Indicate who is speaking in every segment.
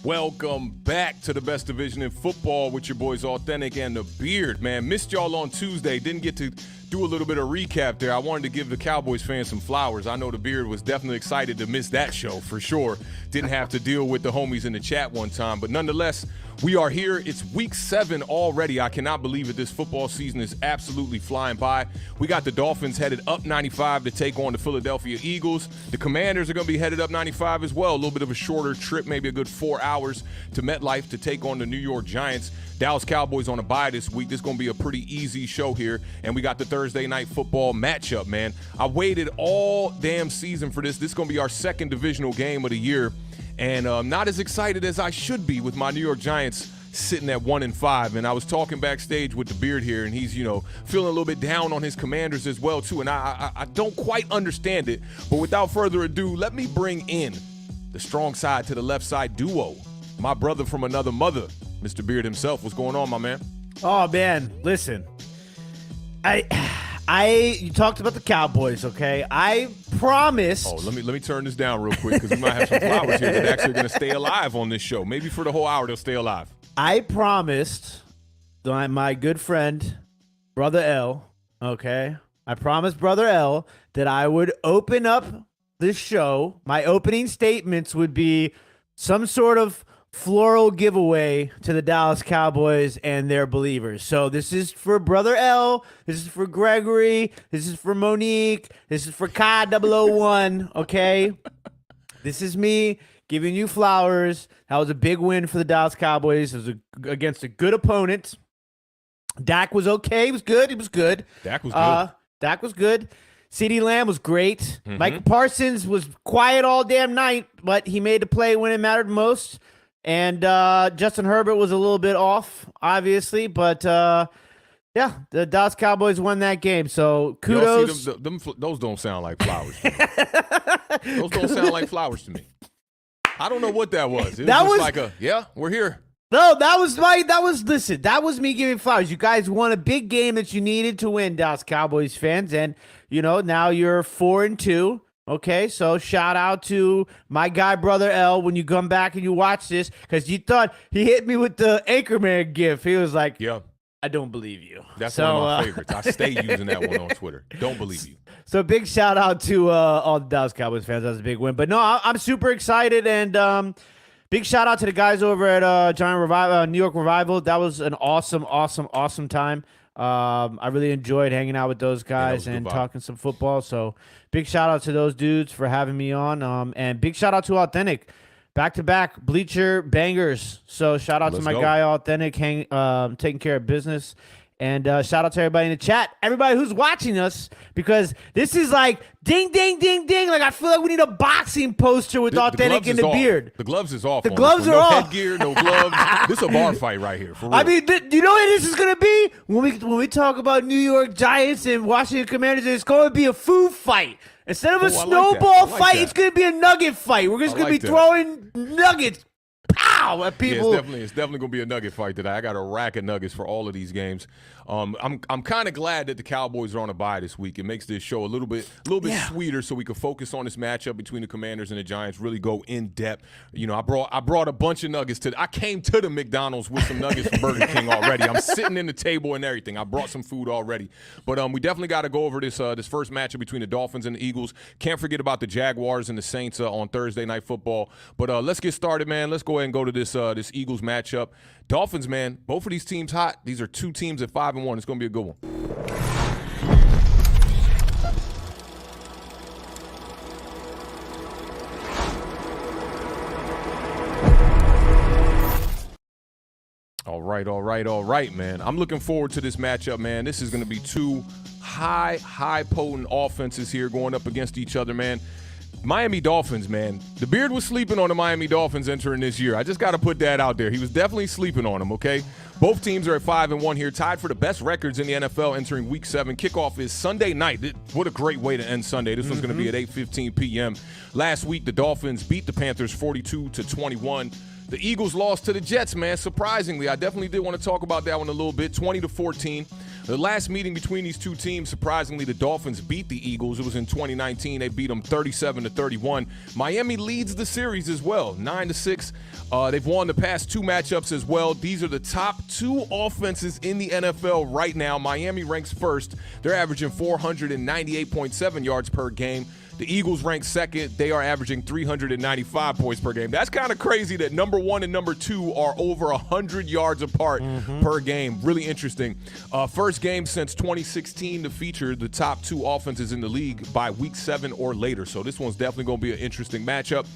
Speaker 1: Welcome back to the best division in football with your boys Awthentik and the Beard, man. Missed y'all on Tuesday. Didn't get to do a little bit of recap there. I wanted to give the Cowboys fans some flowers. I know the Beard was definitely excited to miss that show for sure. Didn't have to deal with the homies in the chat one time. But nonetheless, we are here. It's week 7 already. I cannot believe it. This football season is absolutely flying by. We got the Dolphins headed up 95 to take on the Philadelphia Eagles. The Commanders are going to be headed up 95 as well. A little bit of a shorter trip, maybe a good 4 hours to MetLife to take on the New York Giants. Dallas Cowboys on a bye this week. This is going to be a pretty easy show here. And we got the Thursday night football matchup, man. I waited all damn season for this. This is going to be our second divisional game of the year. And I'm not as excited as I should be with my New York Giants sitting at 1-5. And I was talking backstage with the Beard here, and he's, feeling a little bit down on his Commanders as well, too. And I don't quite understand it. But without further ado, let me bring in the strong side to the left side duo. My brother from another mother, Mr. Beard himself. What's going on, my man?
Speaker 2: Oh, man, listen. You talked about the Cowboys, okay? I promised.
Speaker 1: Oh, let me turn this down real quick because we might have some flowers here that are actually going to stay alive on this show. Maybe for the whole hour they'll stay alive.
Speaker 2: I promised my good friend, Brother L, okay? I promised Brother L that I would open up this show. My opening statements would be some sort of floral giveaway to the Dallas Cowboys and their believers. So this is for Brother L. This is for Gregory. This is for Monique. This is for Kai 001, okay? This is me giving you flowers. That was a big win for the Dallas Cowboys. It was against a good opponent. Dak was okay. He was good.
Speaker 1: Dak was good.
Speaker 2: Dak was good. CeeDee Lamb was great. Mike Parsons was quiet all damn night, but he made the play when it mattered most. And Justin Herbert was a little bit off, obviously, but yeah, the Dallas Cowboys won that game. So kudos.
Speaker 1: Those don't sound like flowers to me. Those don't sound like flowers to me. I don't know what that was. It was like we're here.
Speaker 2: No, that was me giving flowers. You guys won a big game that you needed to win, Dallas Cowboys fans, and now you're 4-2. Okay, so shout out to my guy, Brother L, when you come back and you watch this, because you thought he hit me with the Anchorman gif. He was like, "Yeah, I don't believe you."
Speaker 1: That's one of my favorites. I stay using that one on Twitter. Don't believe you.
Speaker 2: So big shout out to all the Dallas Cowboys fans. That was a big win. But no, I'm super excited, and big shout out to the guys over at New York Revival. That was an awesome time. I really enjoyed hanging out with those guys and talking some football. So big shout out to those dudes for having me on. And big shout out to Awthentik. Back-to-back bleacher bangers. So shout out to my guy Awthentik taking care of business. And shout out to everybody in the chat, everybody who's watching us, because this is like ding, ding, ding, ding. Like I feel like we need a boxing poster with Awthentik and the Beard.
Speaker 1: The gloves is off.
Speaker 2: The gloves are off.
Speaker 1: No headgear, no gloves. This is a bar fight right here. For real.
Speaker 2: I mean, you know what this is gonna be when we talk about New York Giants and Washington Commanders. It's going to be a food fight. Instead of a snowball fight, it's going to be a nugget fight. We're just going to be throwing nuggets. Pow! At people.
Speaker 1: Yeah, it's definitely gonna be a nugget fight today. I got a rack of nuggets for all of these games. I'm kind of glad that the Cowboys are on a bye this week. It makes this show a little bit sweeter, so we can focus on this matchup between the Commanders and the Giants. Really go in depth. I brought a bunch of nuggets I came to the McDonald's with some nuggets from Burger King already. I'm sitting in the table and everything. I brought some food already. But we definitely got to go over this first matchup between the Dolphins and the Eagles. Can't forget about the Jaguars and the Saints on Thursday Night Football. But let's get started, man. Let's go ahead and go to this Eagles matchup. Dolphins, man, both of these teams hot. These are two teams at 5-1. It's going to be a good one. All right, man. I'm looking forward to this matchup, man. This is going to be two high potent offenses here going up against each other, man. Miami Dolphins, man. The Beard was sleeping on the Miami Dolphins entering this year. I just got to put that out there. He was definitely sleeping on them, okay? Both teams are at 5-1 here, tied for the best records in the NFL entering Week 7. Kickoff is Sunday night. What a great way to end Sunday. This one's going to be at 8:15 p.m. Last week, the Dolphins beat the Panthers 42-21. The Eagles lost to the Jets, man, surprisingly. I definitely did want to talk about that one a little bit, 20-14. The last meeting between these two teams, surprisingly, the Dolphins beat the Eagles. It was in 2019. They beat them 37-31. Miami leads the series as well, 9-6. They've won the past two matchups as well. These are the top two offenses in the NFL right now. Miami ranks first. They're averaging 498.7 yards per game. The Eagles rank second. They are averaging 395 points per game. That's kind of crazy that number one and number two are over 100 yards apart per game. Really interesting. First game since 2016 to feature the top two offenses in the league by week 7 or later. So this one's definitely going to be an interesting matchup.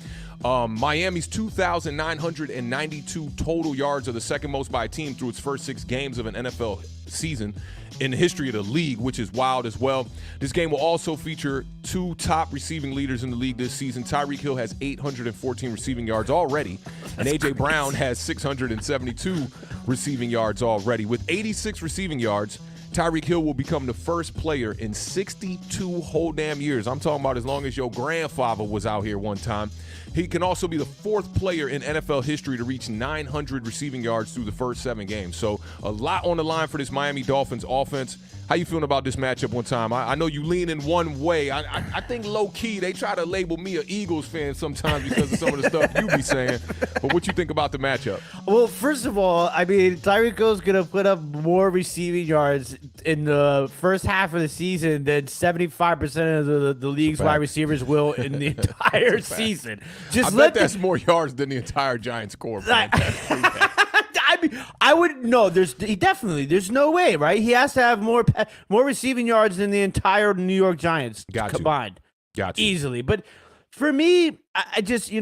Speaker 1: Miami's 2,992 total yards are the second most by a team through its first 6 games of an NFL season in the history of the league, which is wild as well. This game will also feature 2 top receiving leaders in the league this season. Tyreek Hill has 814 receiving yards already, and A.J. Brown has 672 receiving yards already. With 86 receiving yards, Tyreek Hill will become the first player in 62 whole damn years. I'm talking about as long as your grandfather was out here one time. He can also be the 4th player in NFL history to reach 900 receiving yards through the first 7 games. So a lot on the line for this Miami Dolphins offense. How you feeling about this matchup one time? I know you lean in one way. I think low-key they try to label me an Eagles fan sometimes because of some of the stuff you be saying. But what you think about the matchup?
Speaker 2: Well, first of all, I mean, Tyreek Hill's going to put up more receiving yards in the first half of the season than 75% of the league's wide receivers will in the entire season.
Speaker 1: I bet that's more yards than the entire Giants score.
Speaker 2: I mean, I would no. There's no way, right? He has to have more receiving yards than the entire New York Giants combined.
Speaker 1: Got you.
Speaker 2: Easily. But for me, I just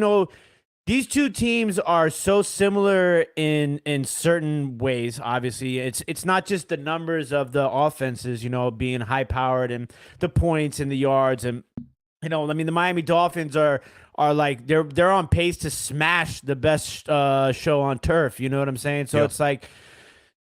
Speaker 2: these two teams are so similar in certain ways. Obviously, it's not just the numbers of the offenses, being high powered and the points and the yards and. I mean, the Miami Dolphins are like they're on pace to smash the best show on turf. You know what I'm saying? So It's like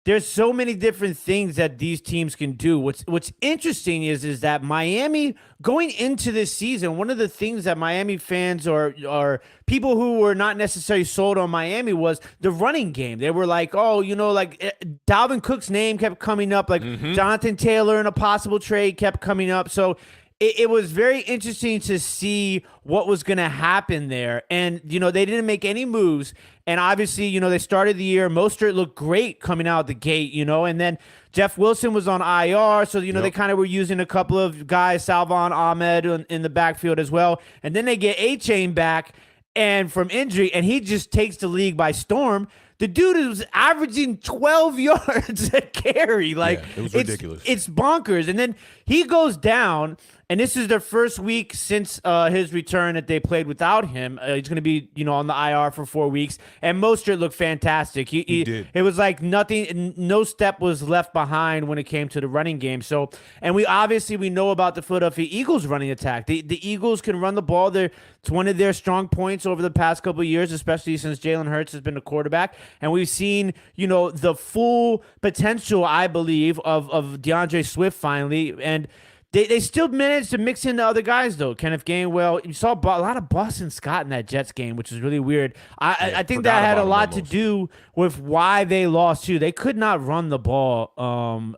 Speaker 2: there's so many different things that these teams can do. What's interesting is that Miami going into this season, one of the things that Miami fans or people who were not necessarily sold on Miami was the running game. They were like, Dalvin Cook's name kept coming up, like Jonathan Taylor in a possible trade kept coming up. So. It was very interesting to see what was going to happen there. And, they didn't make any moves. And obviously, they started the year. Mostert looked great coming out the gate, and then Jeff Wilson was on IR. So, they kind of were using a couple of guys, Salvon Ahmed in the backfield as well. And then they get A-Chain back and from injury, and he just takes the league by storm. The dude is averaging 12 yards a carry. It was
Speaker 1: ridiculous.
Speaker 2: It's bonkers. And then he goes down, and this is their first week since his return that they played without him. He's going to be, on the IR for 4 weeks. And Mostert looked fantastic. He did. It was like nothing, no step was left behind when it came to the running game. So, and we know about the Philadelphia Eagles running attack. The Eagles can run the ball. It's one of their strong points over the past couple of years, especially since Jalen Hurts has been the quarterback. And we've seen, the full potential, I believe, of DeAndre Swift finally. And they still managed to mix in the other guys, though. Kenneth Gainwell. You saw a lot of Boston Scott in that Jets game, which was really weird. I think that had a lot to do with why they lost, too. They could not run the ball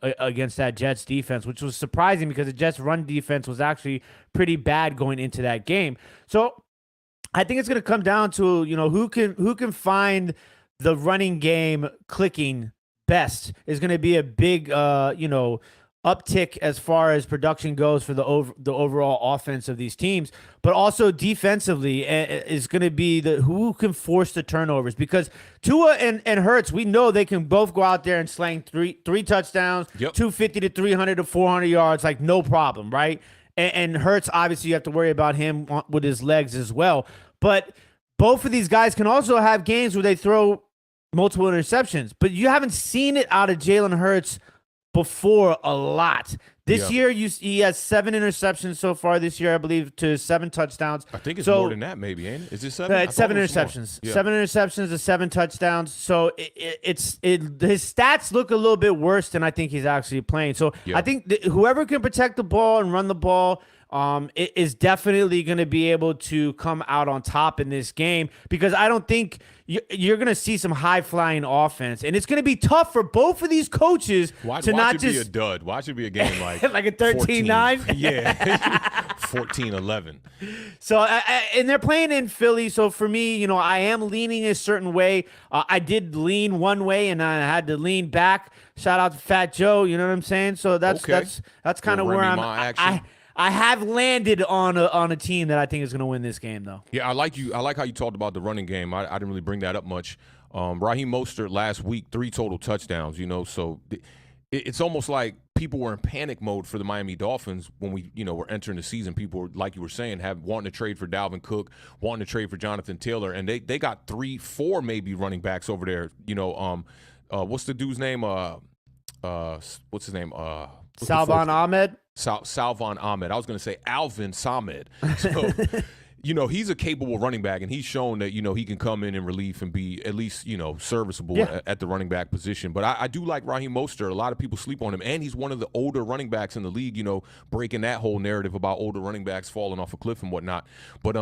Speaker 2: against that Jets defense, which was surprising because the Jets' run defense was actually pretty bad going into that game. So I think it's going to come down to, who can find the running game clicking best is going to be a big, uptick as far as production goes for the overall offense of these teams, but also defensively is going to be who can force the turnovers, because Tua and Hurts, we know they can both go out there and slang three touchdowns, 250 to 300 to 400 yards, like no problem, right? And Hurts, obviously, you have to worry about him with his legs as well. But both of these guys can also have games where they throw multiple interceptions, but you haven't seen it out of Jalen Hurts before a lot. This year, he has 7 interceptions so far this year, I believe, to 7 touchdowns.
Speaker 1: I think it's more than that, maybe, ain't it? Is it 7?
Speaker 2: It's 7 interceptions. 7 interceptions to 7 touchdowns. So his stats look a little bit worse than I think he's actually playing. So I think whoever can protect the ball and run the ball is definitely going to be able to come out on top in this game, because I don't think you're going to see some high-flying offense, and it's going to be tough for both of these coaches to not just
Speaker 1: be a dud. Watch it be a game like
Speaker 2: like a 13-9.
Speaker 1: Yeah, 14-11.
Speaker 2: So, and they're playing in Philly. So for me, I am leaning a certain way. I did lean one way, and I had to lean back. Shout out to Fat Joe. You know what I'm saying? So that's kind of where I have landed on a team that I think is going to win this game, though.
Speaker 1: Yeah, I like how you talked about the running game. I didn't really bring that up much. Raheem Mostert last week, 3 total touchdowns. So it's almost like people were in panic mode for the Miami Dolphins when we, were entering the season. People were, like you were saying, wanting to trade for Dalvin Cook, wanting to trade for Jonathan Taylor, and they got 3-4 maybe running backs over there. What's the dude's name? What's his name?
Speaker 2: Salvon Ahmed.
Speaker 1: Salvon Ahmed. I was going to say Alvin Samed. So, he's a capable running back, and he's shown that, he can come in relief and be at least, serviceable at the running back position. But I do like Raheem Mostert. A lot of people sleep on him, and he's one of the older running backs in the league, breaking that whole narrative about older running backs falling off a cliff and whatnot. But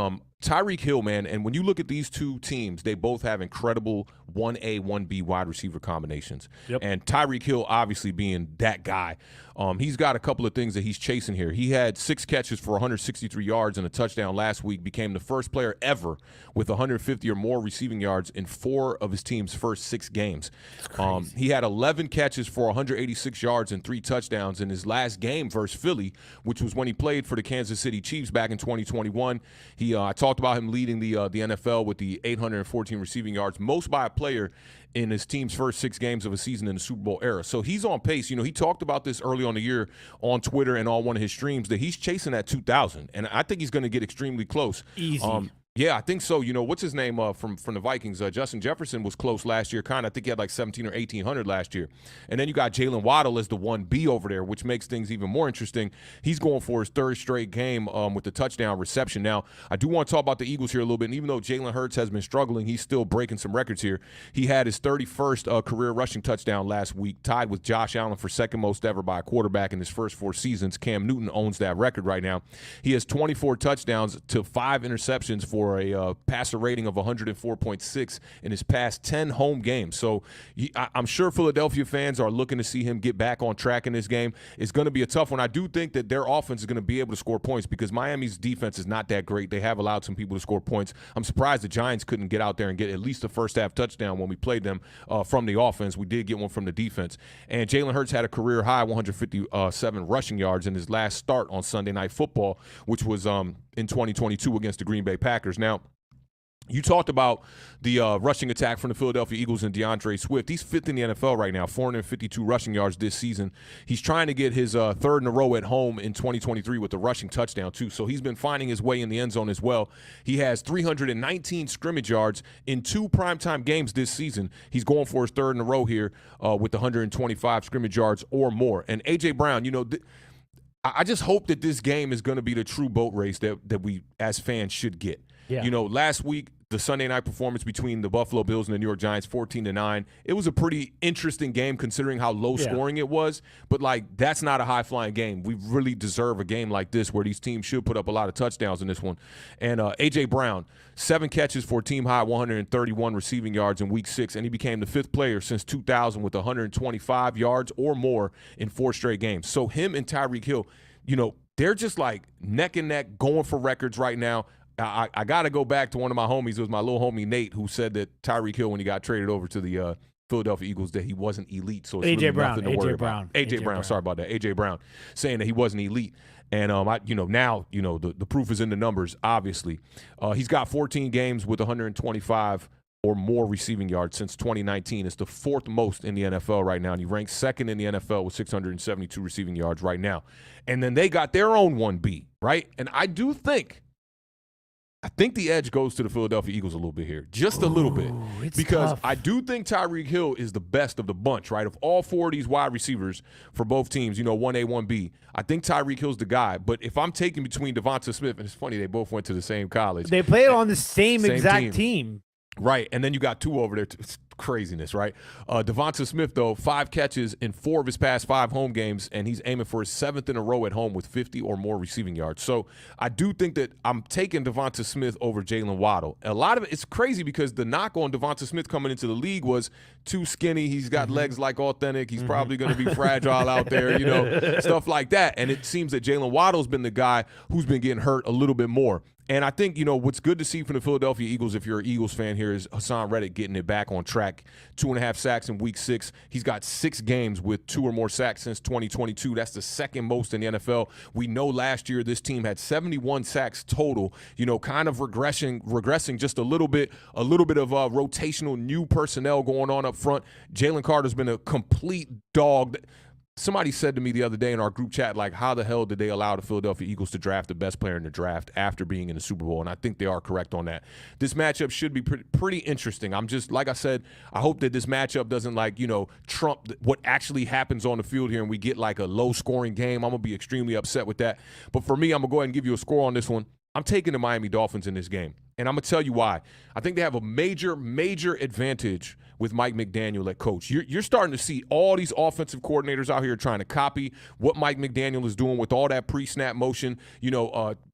Speaker 1: Tyreek Hill, man, and when you look at these two teams, they both have incredible 1A, 1B wide receiver combinations.
Speaker 2: Yep.
Speaker 1: And Tyreek Hill obviously being that guy. He's got a couple of things that he's chasing here. He had 6 catches for 163 yards and a touchdown last week, became the first player ever with 150 or more receiving yards in 4 of his team's first 6 games. He had 11 catches for 186 yards and 3 touchdowns in his last game versus Philly, which was when he played for the Kansas City Chiefs back in 2021. I talked about him leading the NFL with the 814 receiving yards, most by a player in his team's first 6 games of a season in the Super Bowl era. So he's on pace. He talked about this early on the year on Twitter and on one of his streams that he's chasing that 2,000, and I think he's going to get extremely close.
Speaker 2: Easy.
Speaker 1: Yeah, I think so. What's his name from the Vikings? Justin Jefferson was close last year. I think he had like 17 or 1,800 last year. And then you got Jalen Waddle as the 1B over there, which makes things even more interesting. He's going for his 3rd straight game with the touchdown reception. Now, I do want to talk about the Eagles here a little bit. And even though Jalen Hurts has been struggling, he's still breaking some records here. He had his 31st career rushing touchdown last week, tied with Josh Allen for second most ever by a quarterback in his first 4 seasons. Cam Newton owns that record right now. He has 24 touchdowns to 5 interceptions for a passer rating of 104.6 in his past 10 home games. So I'm sure Philadelphia fans are looking to see him get back on track in this game. It's going to be a tough one. I do think that their offense is going to be able to score points because Miami's defense is not that great. They have allowed some people to score points. I'm surprised the Giants couldn't get out there and get at least a first-half touchdown when we played them from the offense. We did get one from the defense. And Jalen Hurts had a career-high 157 rushing yards in his last start on Sunday Night Football, which was in 2022 against the Green Bay Packers. Now, you talked about the rushing attack from the Philadelphia Eagles and DeAndre Swift. He's 5th in the NFL right now, 452 rushing yards this season. He's trying to get his 3rd in a row at home in 2023 with the rushing touchdown, too. So he's been finding his way in the end zone as well. He has 319 scrimmage yards in 2 primetime games this season. He's going for his 3rd in a row here with 125 scrimmage yards or more. And A.J. Brown, I just hope that this game is going to be the true boat race that we as fans should get.
Speaker 2: Yeah.
Speaker 1: Last week, the Sunday night performance between the Buffalo Bills and the New York Giants, 14-9. It was a pretty interesting game considering how low scoring it was. But, that's not a high-flying game. We really deserve a game like this where these teams should put up a lot of touchdowns in this one. And A.J. Brown, 7 catches for a team-high 131 receiving yards in Week 6, and he became the 5th player since 2000 with 125 yards or more in 4 straight games. So him and Tyreek Hill, they're just neck and neck going for records right now. I got to go back to one of my homies. It was my little homie Nate who said that Tyreek Hill, when he got traded over to the Philadelphia Eagles, that he wasn't elite. So it's really nothing to worry about. A.J. Brown, sorry about that. A.J. Brown saying that he wasn't elite. And now the proof is in the numbers. Obviously, he's got 14 games with 125 or more receiving yards since 2019. It's the 4th most in the NFL right now, and he ranks 2nd in the NFL with 672 receiving yards right now. And then they got their own 1B, right? And I think the edge goes to the Philadelphia Eagles a little bit here, just a little bit, because
Speaker 2: tough.
Speaker 1: I do think Tyreek Hill is the best of the bunch, right? Of all 4 of these wide receivers for both teams, 1A, 1B, I think Tyreek Hill's the guy. But if I'm taking between Devonta Smith, and it's funny, they both went to the same college.
Speaker 2: They played on the same exact team.
Speaker 1: Right, and then you got 2 over there. It's craziness, right? Devonta Smith, though, 5 catches in 4 of his past 5 home games, and he's aiming for his 7th in a row at home with 50 or more receiving yards. So I do think that I'm taking Devonta Smith over Jalen Waddle. A lot of it's crazy because the knock on Devonta Smith coming into the league was too skinny. He's got legs like Awthentik. He's probably going to be fragile out there, stuff like that. And it seems that Jalen Waddle's been the guy who's been getting hurt a little bit more. And I think, what's good to see from the Philadelphia Eagles, if you're an Eagles fan here, is Hassan Reddick getting it back on track. 2.5 sacks in week 6. He's got 6 games with 2 or more sacks since 2022. That's the second most in the NFL. We know last year this team had 71 sacks total, kind of regressing just a little bit of rotational new personnel going on up front. Jalen Carter's been a complete dog. Somebody said to me the other day in our group chat, like, how the hell did they allow the Philadelphia Eagles to draft the best player in the draft after being in the Super Bowl? And I think they are correct on that. This matchup should be pretty interesting. I'm just, like I said, I hope that this matchup doesn't, trump what actually happens on the field here and we get, a low-scoring game. I'm going to be extremely upset with that. But for me, I'm going to go ahead and give you a score on this one. I'm taking the Miami Dolphins in this game, and I'm going to tell you why. I think they have a major, major advantage with Mike McDaniel at coach. You're starting to see all these offensive coordinators out here trying to copy what Mike McDaniel is doing with all that pre-snap motion,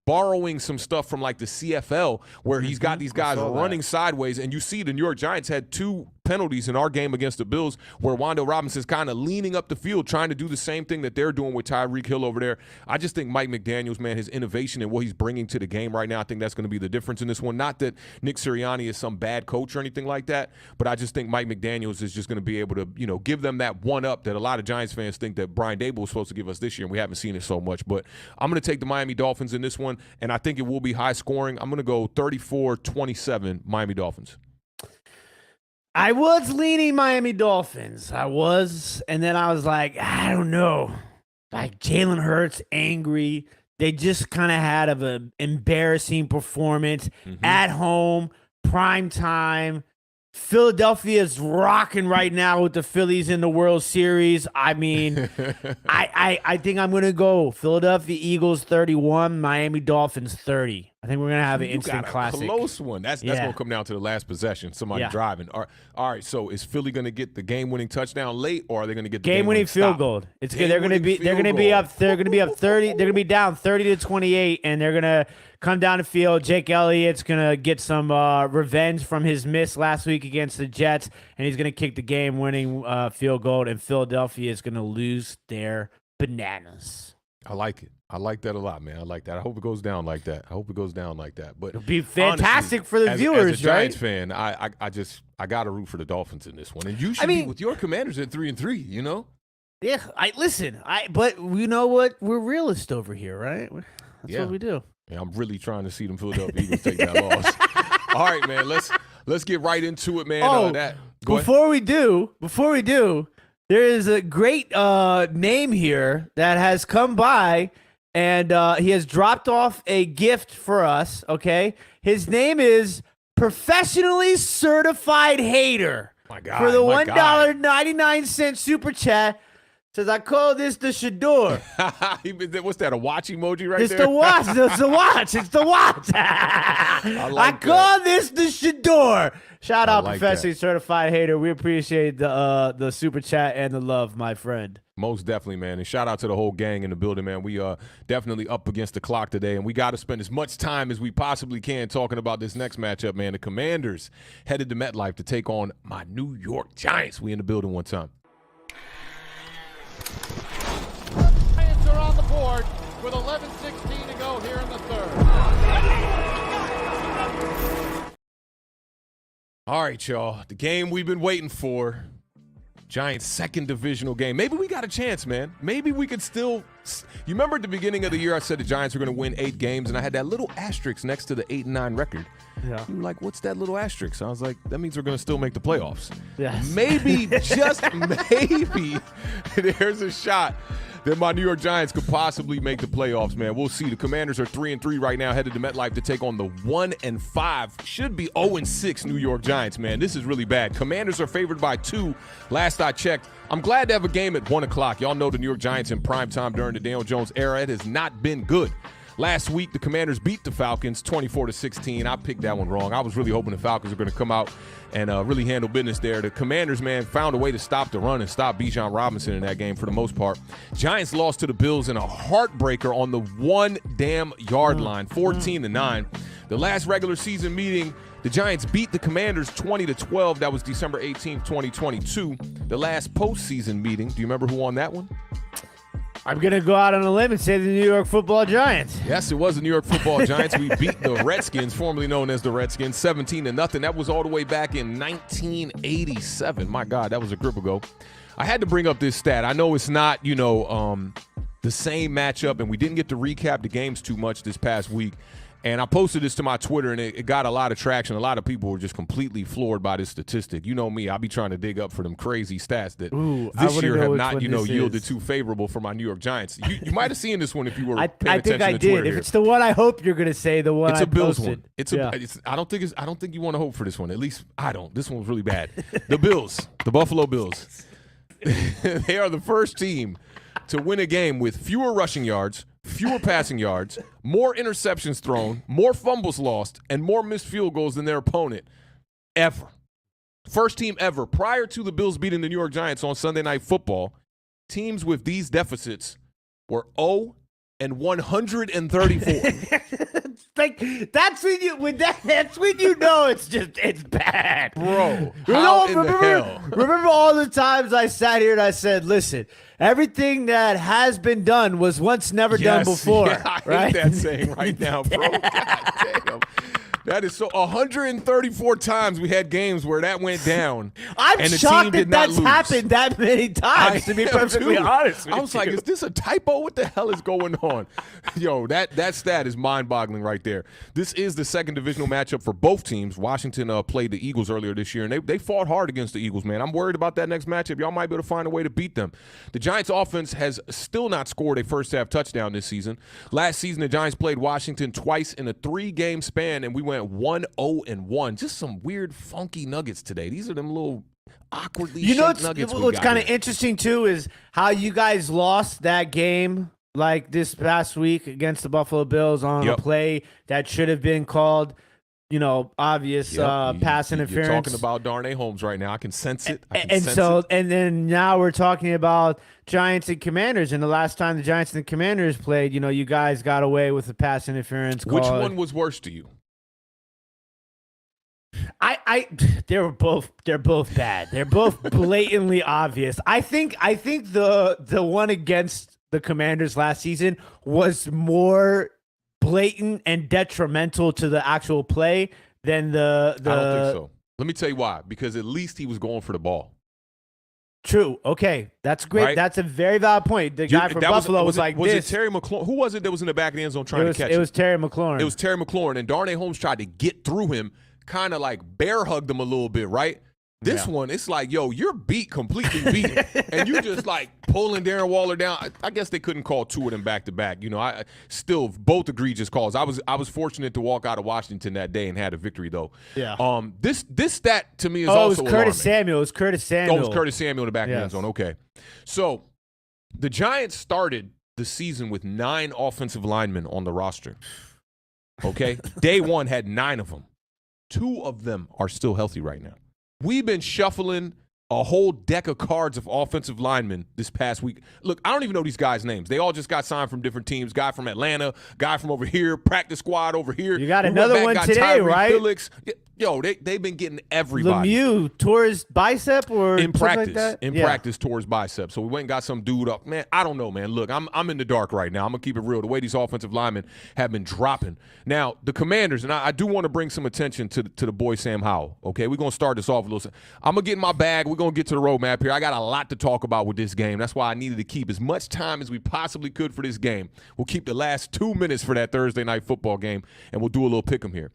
Speaker 1: borrowing some stuff from the CFL where he's got these guys running sideways. And you see the New York Giants had 2 penalties in our game against the Bills where Wan'Dale Robinson's kind of leaning up the field trying to do the same thing that they're doing with Tyreek Hill over there. I just think Mike McDaniels, man, his innovation and what he's bringing to the game right now, I think that's going to be the difference in this one. Not that Nick Sirianni is some bad coach or anything like that, but I just think Mike McDaniels is just going to be able to, give them that one-up that a lot of Giants fans think that Brian Dable was supposed to give us this year, and we haven't seen it so much. But I'm going to take the Miami Dolphins in this one, and I think it will be high scoring. I'm going to go 34-27 Miami Dolphins.
Speaker 2: I was leaning Miami Dolphins. I was. And then I was like, I don't know. Jalen Hurts, angry. They just kind of had an embarrassing performance at home, prime time. Philadelphia's rocking right now with the Phillies in the World Series. I mean, I think I'm going to go Philadelphia Eagles 31, Miami Dolphins 30. I think we're going to have an instant classic.
Speaker 1: Close one. That's going to come down to the last possession, somebody driving. All right, so is Philly going to get the game-winning touchdown late, or are they going to get the
Speaker 2: game-winning field goal? It's good. They're going to be up 30. They're going to be down 30-28, and they're going to come down the field. Jake Elliott's going to get some revenge from his miss last week against the Jets, and he's going to kick the game-winning field goal, and Philadelphia is going to lose their bananas.
Speaker 1: I like it. I like that a lot, man. I like that. I hope it goes down like that. But
Speaker 2: it'll be fantastic honestly, for the viewers,
Speaker 1: as a Giants fan, I got to root for the Dolphins in this one. And you should be with your Commanders at 3-3,
Speaker 2: Yeah, but you know what? We're realists over here, right? That's what we do.
Speaker 1: Yeah, I'm really trying to see them Philadelphia Eagles take that loss. All right, man. Let's get right into it, man.
Speaker 2: Before we do, there is a great name here that has come by, and he has dropped off a gift for us, okay? His name is Professionally Certified Hater.
Speaker 1: My God.
Speaker 2: For the $1.99 super chat. Says, I call this the Shador.
Speaker 1: What's that, a watch emoji right
Speaker 2: there?
Speaker 1: It's
Speaker 2: the watch. It's the watch. It's the watch. I call this the Shador. Shout out, Professionally Certified Hater. We appreciate the super chat and the love, my friend.
Speaker 1: Most definitely, man. And shout out to the whole gang in the building, man. We are definitely up against the clock today, and we got to spend as much time as we possibly can talking about this next matchup, man. The Commanders headed to MetLife to take on my New York Giants. We in the building one time.
Speaker 3: Giants are on the board with 11:16 to go here in the third.
Speaker 1: All right, y'all. The game we've been waiting for. Giants' second divisional game. Maybe we got a chance, man. Maybe we could still. You remember at the beginning of the year, I said the Giants were going to win 8 games, and I had that little asterisk next to the 8-9 record.
Speaker 2: Yeah.
Speaker 1: You were like, what's that little asterisk? I was like, that means we're going to still make the playoffs.
Speaker 2: Yes.
Speaker 1: Maybe, just maybe, there's a shot that my New York Giants could possibly make the playoffs, man. We'll see. The Commanders are 3-3 right now, headed to MetLife to take on the 1-5, should be 0-6 New York Giants, man. This is really bad. Commanders are favored by 2. Last I checked. I'm glad to have a game at 1 o'clock. Y'all know the New York Giants in prime time during the Daniel Jones era. It has not been good. Last week, the Commanders beat the Falcons 24-16. I picked that one wrong. I was really hoping the Falcons were going to come out and really handle business there. The Commanders, man, found a way to stop the run and stop Bijan Robinson in that game for the most part. Giants lost to the Bills in a heartbreaker on the 1 damn yard line, 14-9. The last regular season meeting, the Giants beat the Commanders 20-12. That was December 18th, 2022. The last postseason meeting, do you remember who won that one?
Speaker 2: I'm going to go out on a limb and say the New York Football Giants.
Speaker 1: Yes, it was the New York Football Giants. We beat the Redskins, formerly known as the Redskins, 17-0. That was all the way back in 1987. My God, that was a grip ago. I had to bring up this stat. I know it's not, the same matchup, and we didn't get to recap the games too much this past week. And I posted this to my Twitter, and it got a lot of traction. A lot of people were just completely floored by this statistic. You know me, I'll be trying to dig up for them crazy stats that this year have not, yielded too favorable for my New York Giants. You might have seen this one if you were paying attention to Twitter.
Speaker 2: I think I did. If it's the one I hope you're going to say, the one
Speaker 1: it's
Speaker 2: I
Speaker 1: a Bills
Speaker 2: posted.
Speaker 1: one. I don't think you want to hope for this one. At least I don't. This one was really bad. The Bills, the Buffalo Bills, they are the first team to win a game with fewer rushing yards, fewer passing yards, more interceptions thrown, more fumbles lost, and more missed field goals than their opponent ever. First team ever. Prior to the Bills beating the New York Giants on Sunday Night Football, teams with these deficits were 0 and 134.
Speaker 2: That's when you know it's bad,
Speaker 1: bro.
Speaker 2: Remember all the times I sat here and I said, listen, everything that has been done was once never done before.
Speaker 1: Yeah, I
Speaker 2: right?
Speaker 1: hate that saying right now, bro. God damn. That is so 134 times we had games where that went down.
Speaker 2: I'm
Speaker 1: and the
Speaker 2: shocked
Speaker 1: team did
Speaker 2: that that's
Speaker 1: not lose.
Speaker 2: happened that many times, to be perfectly honest with
Speaker 1: I was like, is this a typo? What the hell is going on? Yo, that stat is mind-boggling right there. This is the second divisional matchup for both teams. Washington played the Eagles earlier this year, and they fought hard against the Eagles, man. I'm worried about that next matchup. Y'all might be able to find a way to beat them. The Giants' offense has still not scored a first-half touchdown this season. Last season, the Giants played Washington twice in a 3-game span, and we went 1-0-1. Just some weird, funky nuggets today. These are them little awkwardly shaped nuggets.
Speaker 2: What's kind of interesting too is how you guys lost that game like this past week against the Buffalo Bills on a play that should have been called, obvious pass interference.
Speaker 1: You're talking about Darnay Holmes right now. I can sense it.
Speaker 2: And then now we're talking about Giants and Commanders. And the last time the Giants and the Commanders played, you guys got away with the pass interference call.
Speaker 1: Which one was worse to you?
Speaker 2: They're both bad. They're both blatantly obvious. I think the one against the Commanders last season was more blatant and detrimental to the actual play than the
Speaker 1: I don't think so. Let me tell you why. Because at least he was going for the ball.
Speaker 2: True. Okay. That's great.
Speaker 1: Right?
Speaker 2: That's a very valid point. The guy from Buffalo was like this.
Speaker 1: Was it Terry McLaurin? Who was it that was in the back of the end zone trying to catch it?
Speaker 2: It was Terry McLaurin.
Speaker 1: It was Terry McLaurin, and Darnay Holmes tried to get through him, kind of like bear hugged him a little bit, right? This one, it's like, yo, you're completely beat, and you just like pulling Darren Waller down. I guess they couldn't call two of them back to back. I still both egregious calls. I was fortunate to walk out of Washington that day and had a victory though.
Speaker 2: Yeah.
Speaker 1: This stat to me is also
Speaker 2: it was Curtis Samuel. It was Curtis Samuel.
Speaker 1: Oh, it was Curtis Samuel in the back of the end zone. Okay. So the Giants started the season with 9 offensive linemen on the roster. Okay. Day one had 9 of them. 2 of them are still healthy right now. We've been shuffling a whole deck of cards of offensive linemen this past week. Look, I don't even know these guys' names. They all just got signed from different teams. Guy from Atlanta, guy from over here, practice squad over here.
Speaker 2: You got another one today, right?
Speaker 1: Felix. Yo, they've been getting everybody.
Speaker 2: Lemieux tore his bicep or
Speaker 1: in practice.
Speaker 2: Like that?
Speaker 1: In practice, tore his bicep. So we went and got some dude up. Man, I don't know, man. Look, I'm in the dark right now. I'm gonna keep it real. The way these offensive linemen have been dropping. Now, the Commanders, and I do want to bring some attention to the boy Sam Howell. Okay, we're gonna start this off a little. I'm gonna get in my bag. We're gonna get to the roadmap here. I got a lot to talk about with this game. That's why I needed to keep as much time as we possibly could for this game. We'll keep the last 2 minutes for that Thursday night football game, and we'll do a little pick 'em here.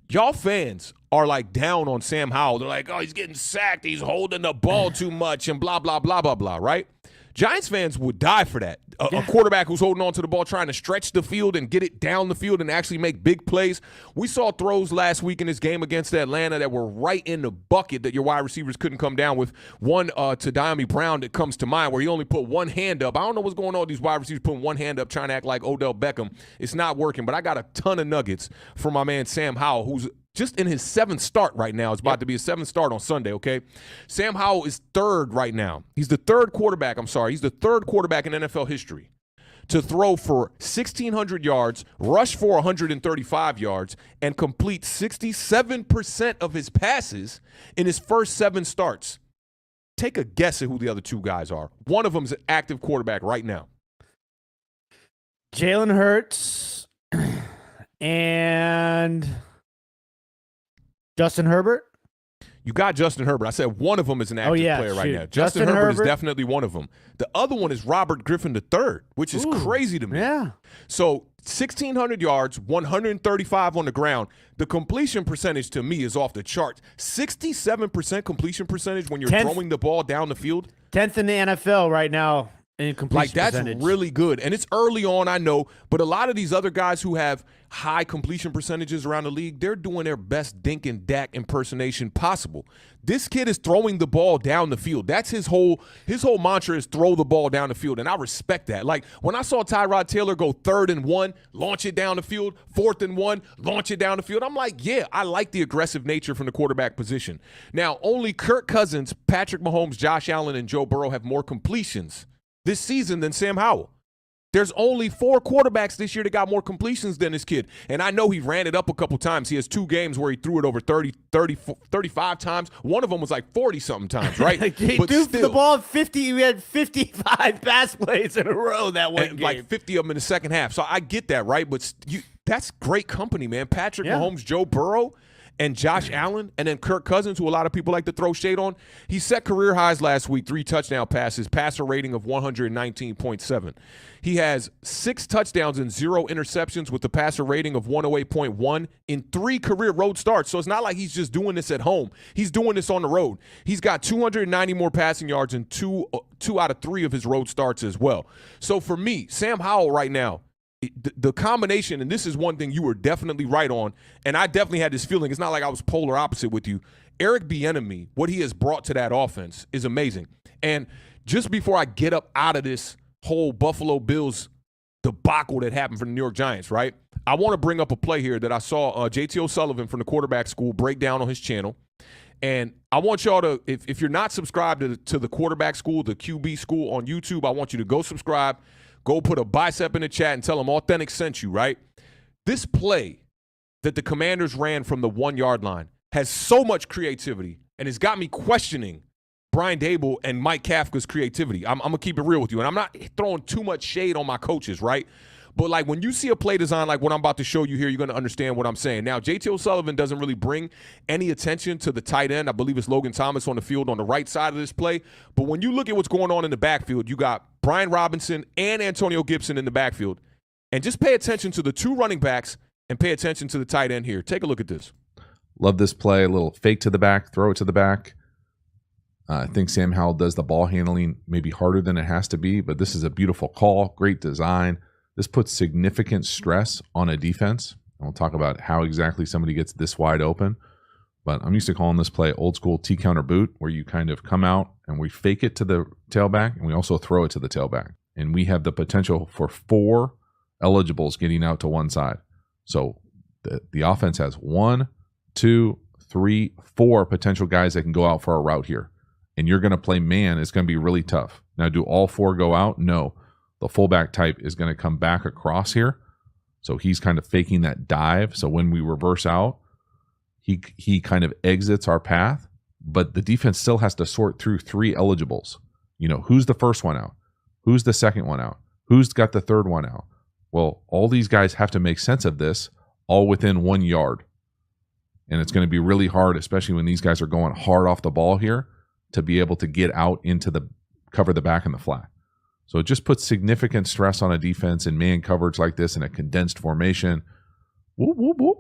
Speaker 1: Y'all fans are like down on Sam Howell. They're like, oh, he's getting sacked. He's holding the ball too much and blah, blah, blah, blah, blah, right? Giants fans would die for that. A quarterback who's holding on to the ball, trying to stretch the field and get it down the field and actually make big plays. We saw throws last week in this game against Atlanta that were right in the bucket that your wide receivers couldn't come down with. One to Diami Brown that comes to mind where he only put one hand up. I don't know what's going on with these wide receivers putting one hand up trying to act like Odell Beckham. It's not working, but I got a ton of nuggets from my man Sam Howell, who's just in his 7th start right now. It's about to be his 7th start on Sunday, okay? Sam Howell is 3rd right now. He's the 3rd quarterback, He's the 3rd quarterback in NFL history to throw for 1,600 yards, rush for 135 yards, and complete 67% of his passes in his first 7 starts. Take a guess at who the other 2 guys are. One of them is an active quarterback right now.
Speaker 2: Jalen Hurts and Justin Herbert?
Speaker 1: You got Justin Herbert. I said one of them is an active player right now. Justin Herbert is definitely one of them. The other one is Robert Griffin III, which is crazy to me.
Speaker 2: Yeah.
Speaker 1: So 1,600 yards, 135 on the ground. The completion percentage to me is off the charts. 67% completion percentage when you're throwing the ball down the field.
Speaker 2: 10th in the NFL right now in completion percentage.
Speaker 1: That's really good. And it's early on, I know, but a lot of these other guys who have high completion percentages around the league, they're doing their best Dink and Dak impersonation possible. This kid is throwing the ball down the field. That's his whole mantra is throw the ball down the field, and I respect that. Like when I saw Tyrod Taylor go 3rd and 1, launch it down the field, 4th and 1, launch it down the field, I'm like, yeah, I like the aggressive nature from the quarterback position. Now, only Kirk Cousins, Patrick Mahomes, Josh Allen, and Joe Burrow have more completions this season than Sam Howell. There's only 4 quarterbacks this year that got more completions than this kid. And I know he ran it up a couple times. He has 2 games where he threw it over 35 times. One of them was like 40-something times, right?
Speaker 2: He threw the ball 50. We had 55 pass plays in a row that one game.
Speaker 1: Like 50 of them in the second half. So I get that, right? But that's great company, man. Patrick Mahomes, Joe Burrow, and Josh Allen, and then Kirk Cousins, who a lot of people like to throw shade on. He set career highs last week, 3 touchdown passes, passer rating of 119.7. He has 6 touchdowns and 0 interceptions with the passer rating of 108.1 in 3 career road starts. So it's not like he's just doing this at home. He's doing this on the road. He's got 290 more passing yards in 2 out of 3 of his road starts as well. So for me, Sam Howell right now, the combination, and this is one thing you were definitely right on, and I definitely had this feeling. It's not like I was polar opposite with you. Eric Bieniemy, what he has brought to that offense is amazing. And just before I get up out of this whole Buffalo Bills debacle that happened for the New York Giants, right, I want to bring up a play here that I saw J.T. O'Sullivan from the quarterback school break down on his channel. And I want y'all to, if you're not subscribed to the quarterback school, the QB school on YouTube, I want you to go subscribe. Go put a bicep in the chat and tell them Awthentik sent you, right? This play that the Commanders ran from the 1-yard line has so much creativity and it's got me questioning Brian Dable and Mike Kafka's creativity. I'm going to keep it real with you, and I'm not throwing too much shade on my coaches, right? But, like, when you see a play design like what I'm about to show you here, you're going to understand what I'm saying. Now, J.T. O'Sullivan doesn't really bring any attention to the tight end. I believe it's Logan Thomas on the field on the right side of this play. But when you look at what's going on in the backfield, you got Brian Robinson and Antonio Gibson in the backfield. And just pay attention to the 2 running backs and pay attention to the tight end here. Take a look at this.
Speaker 4: Love this play. A little fake to the back, throw it to the back. I think Sam Howell does the ball handling maybe harder than it has to be, but this is a beautiful call, great design. This puts significant stress on a defense. And we'll talk about how exactly somebody gets this wide open. But I'm used to calling this play old school T-counter boot, where you kind of come out and we fake it to the tailback, and we also throw it to the tailback. And we have the potential for 4 eligibles getting out to one side. So the offense has 1, 2, 3, 4 potential guys that can go out for a route here. And you're going to play man. It's going to be really tough. Now, do all 4 go out? No. The fullback type is going to come back across here. So he's kind of faking that dive. So when we reverse out, he kind of exits our path, but the defense still has to sort through 3 eligibles. You know, who's the first one out? Who's the second one out? Who's got the third one out? Well, all these guys have to make sense of this all within 1 yard. And it's going to be really hard, especially when these guys are going hard off the ball here, to be able to get out into the cover the back in the flat. So it just puts significant stress on a defense in man coverage like this in a condensed formation. Whoop, whoop, whoop.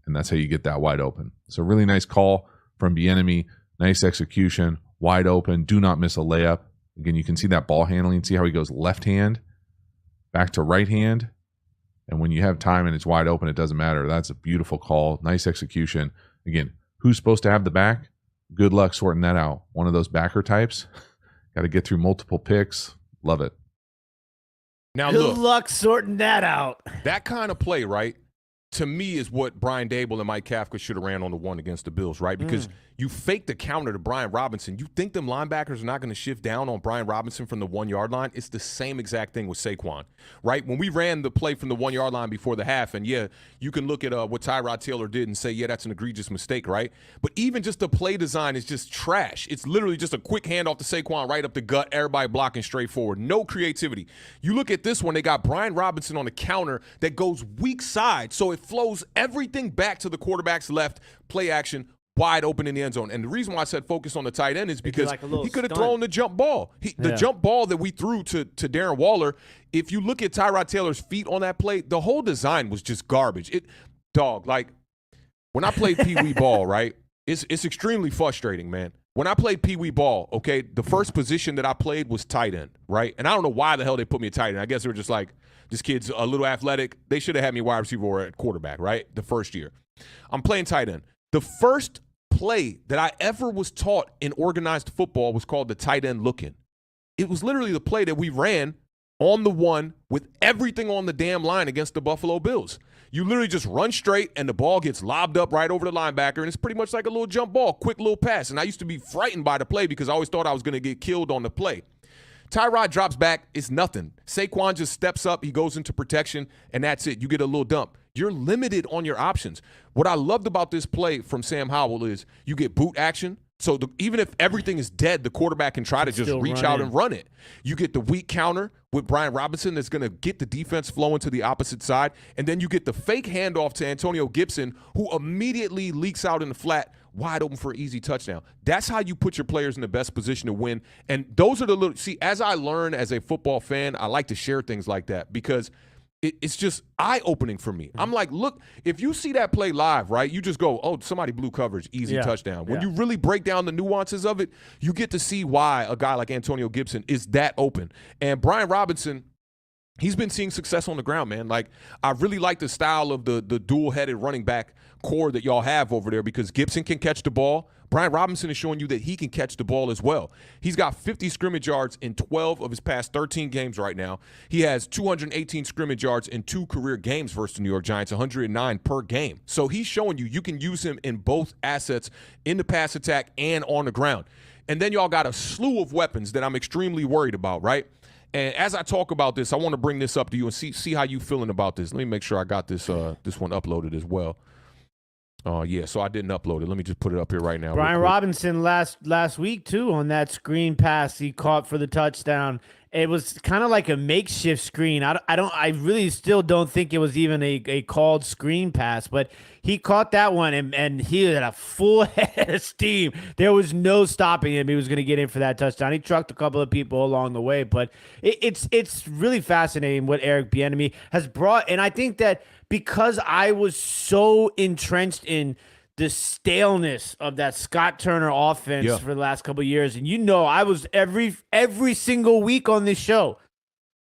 Speaker 4: And that's how you get that wide open. So really nice call from Bieniemy. Nice execution. Wide open. Do not miss a layup. Again, you can see that ball handling. See how he goes left hand, back to right hand. And when you have time and it's wide open, it doesn't matter. That's a beautiful call. Nice execution. Again, who's supposed to have the back? Good luck sorting that out. One of those backer types. Got to get through multiple picks. Love it.
Speaker 1: Now,
Speaker 2: Good luck sorting that out.
Speaker 1: that kind of play, right, to me is what Brian Dable and Mike Kafka should have ran on the one against the Bills, right? Because you fake the counter to Brian Robinson. You think them linebackers are not going to shift down on Brian Robinson from the 1 yard line? It's the same exact thing with Saquon, right? When we ran the play from the 1 yard line before the half, and yeah, you can look at what Tyrod Taylor did and say, yeah, that's an egregious mistake, right? But even just the play design is just trash. It's literally just a quick handoff to Saquon right up the gut, everybody blocking straight forward. No creativity. You look at this one, they got Brian Robinson on a counter that goes weak side, so it flows everything back to the quarterback's left, play action, wide open in the end zone. And the reason why I said focus on the tight end is because he could have thrown the jump ball. The jump ball that we threw to Darren Waller, if you look at Tyrod Taylor's feet on that play, the whole design was just garbage. Like, when I played Pee Wee ball, right, it's extremely frustrating, man. When I played Pee Wee ball, okay, the first position that I played was tight end, right? And I don't know why the hell they put me at tight end. I guess they were just like, this kid's a little athletic. They should have had me wide receiver or at quarterback, right, the first year. I'm playing tight end. The first play that I ever was taught in organized football was called the tight end look-in. It was literally the play that we ran on the one with everything on the damn line against the Buffalo Bills. You literally just run straight and the ball gets lobbed up right over the linebacker, and it's pretty much like a little jump ball, quick little pass. And I used to be frightened by the play because I always thought I was going to get killed on the play. Tyrod drops back, it's nothing. Saquon just steps up, he goes into protection, and that's it. You get a little dump. You're limited on your options. What I loved about this play from Sam Howell is you get boot action. So even if everything is dead, the quarterback can try to just reach out and run it. You get the weak counter with Brian Robinson that's going to get the defense flowing to the opposite side. And then you get the fake handoff to Antonio Gibson, who immediately leaks out in the flat, wide open for an easy touchdown. That's how you put your players in the best position to win. And those are the little – see, as I learn as a football fan, I like to share things like that because – it's just eye-opening for me. I'm like, look, if you see that play live, right, you just go, oh, somebody blew coverage, easy touchdown. When you really break down the nuances of it, you get to see why a guy like Antonio Gibson is that open. And Brian Robinson, he's been seeing success on the ground, man. Like, I really like the style of the dual-headed running back core that y'all have over there because Gibson can catch the ball. Brian Robinson is showing you that he can catch the ball as well. He's got 50 scrimmage yards in 12 of his past 13 games right now. He has 218 scrimmage yards in 2 career games versus the New York Giants, 109 per game. So he's showing you can use him in both assets, in the pass attack and on the ground. And then y'all got a slew of weapons that I'm extremely worried about, right? And as I talk about this, I want to bring this up to you and see how you feeling about this. Let me make sure I got this this one uploaded as well. Yeah, so I didn't upload it. Let me just put it up here right now.
Speaker 2: Brian Robinson last week, too, on that screen pass he caught for the touchdown. It was kind of like a makeshift screen. I really still don't think it was even a called screen pass, but he caught that one and he had a full head of steam. There was no stopping him. He was going to get in for that touchdown. He trucked a couple of people along the way, but it's really fascinating what Eric Bieniemy has brought. And I think that because I was so entrenched in the staleness of that Scott Turner offense for the last couple of years, and I was every single week on this show.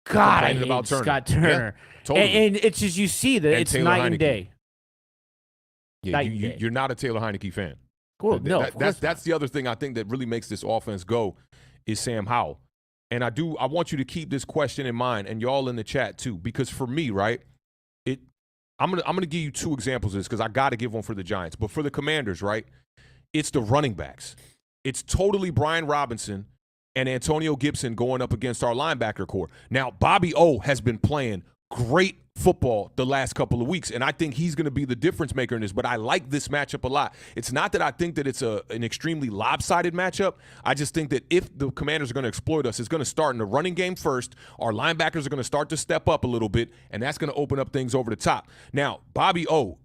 Speaker 2: God, I hate Scott Turner.
Speaker 1: Yeah, totally.
Speaker 2: And it's just you see that it's
Speaker 1: Taylor
Speaker 2: night
Speaker 1: Heineke.
Speaker 2: and day.
Speaker 1: Yeah, you're not a Taylor Heineke fan.
Speaker 2: Cool. No,
Speaker 1: that's the other thing I think that really makes this offense go is Sam Howell. And I want you to keep this question in mind, and y'all in the chat too, because for me, right, I'm gonna give you 2 examples of this because I got to give one for the Giants. But for the Commanders, right, it's the running backs. It's totally Brian Robinson and Antonio Gibson going up against our linebacker core. Now, Bobby O has been playing great football the last couple of weeks, and I think he's going to be the difference maker in this, but I like this matchup a lot. It's not that I think that it's an extremely lopsided matchup. I just think that if the Commanders are going to exploit us, it's going to start in the running game first. Our linebackers are going to start to step up a little bit, and that's going to open up things over the top. Now, Bobby O,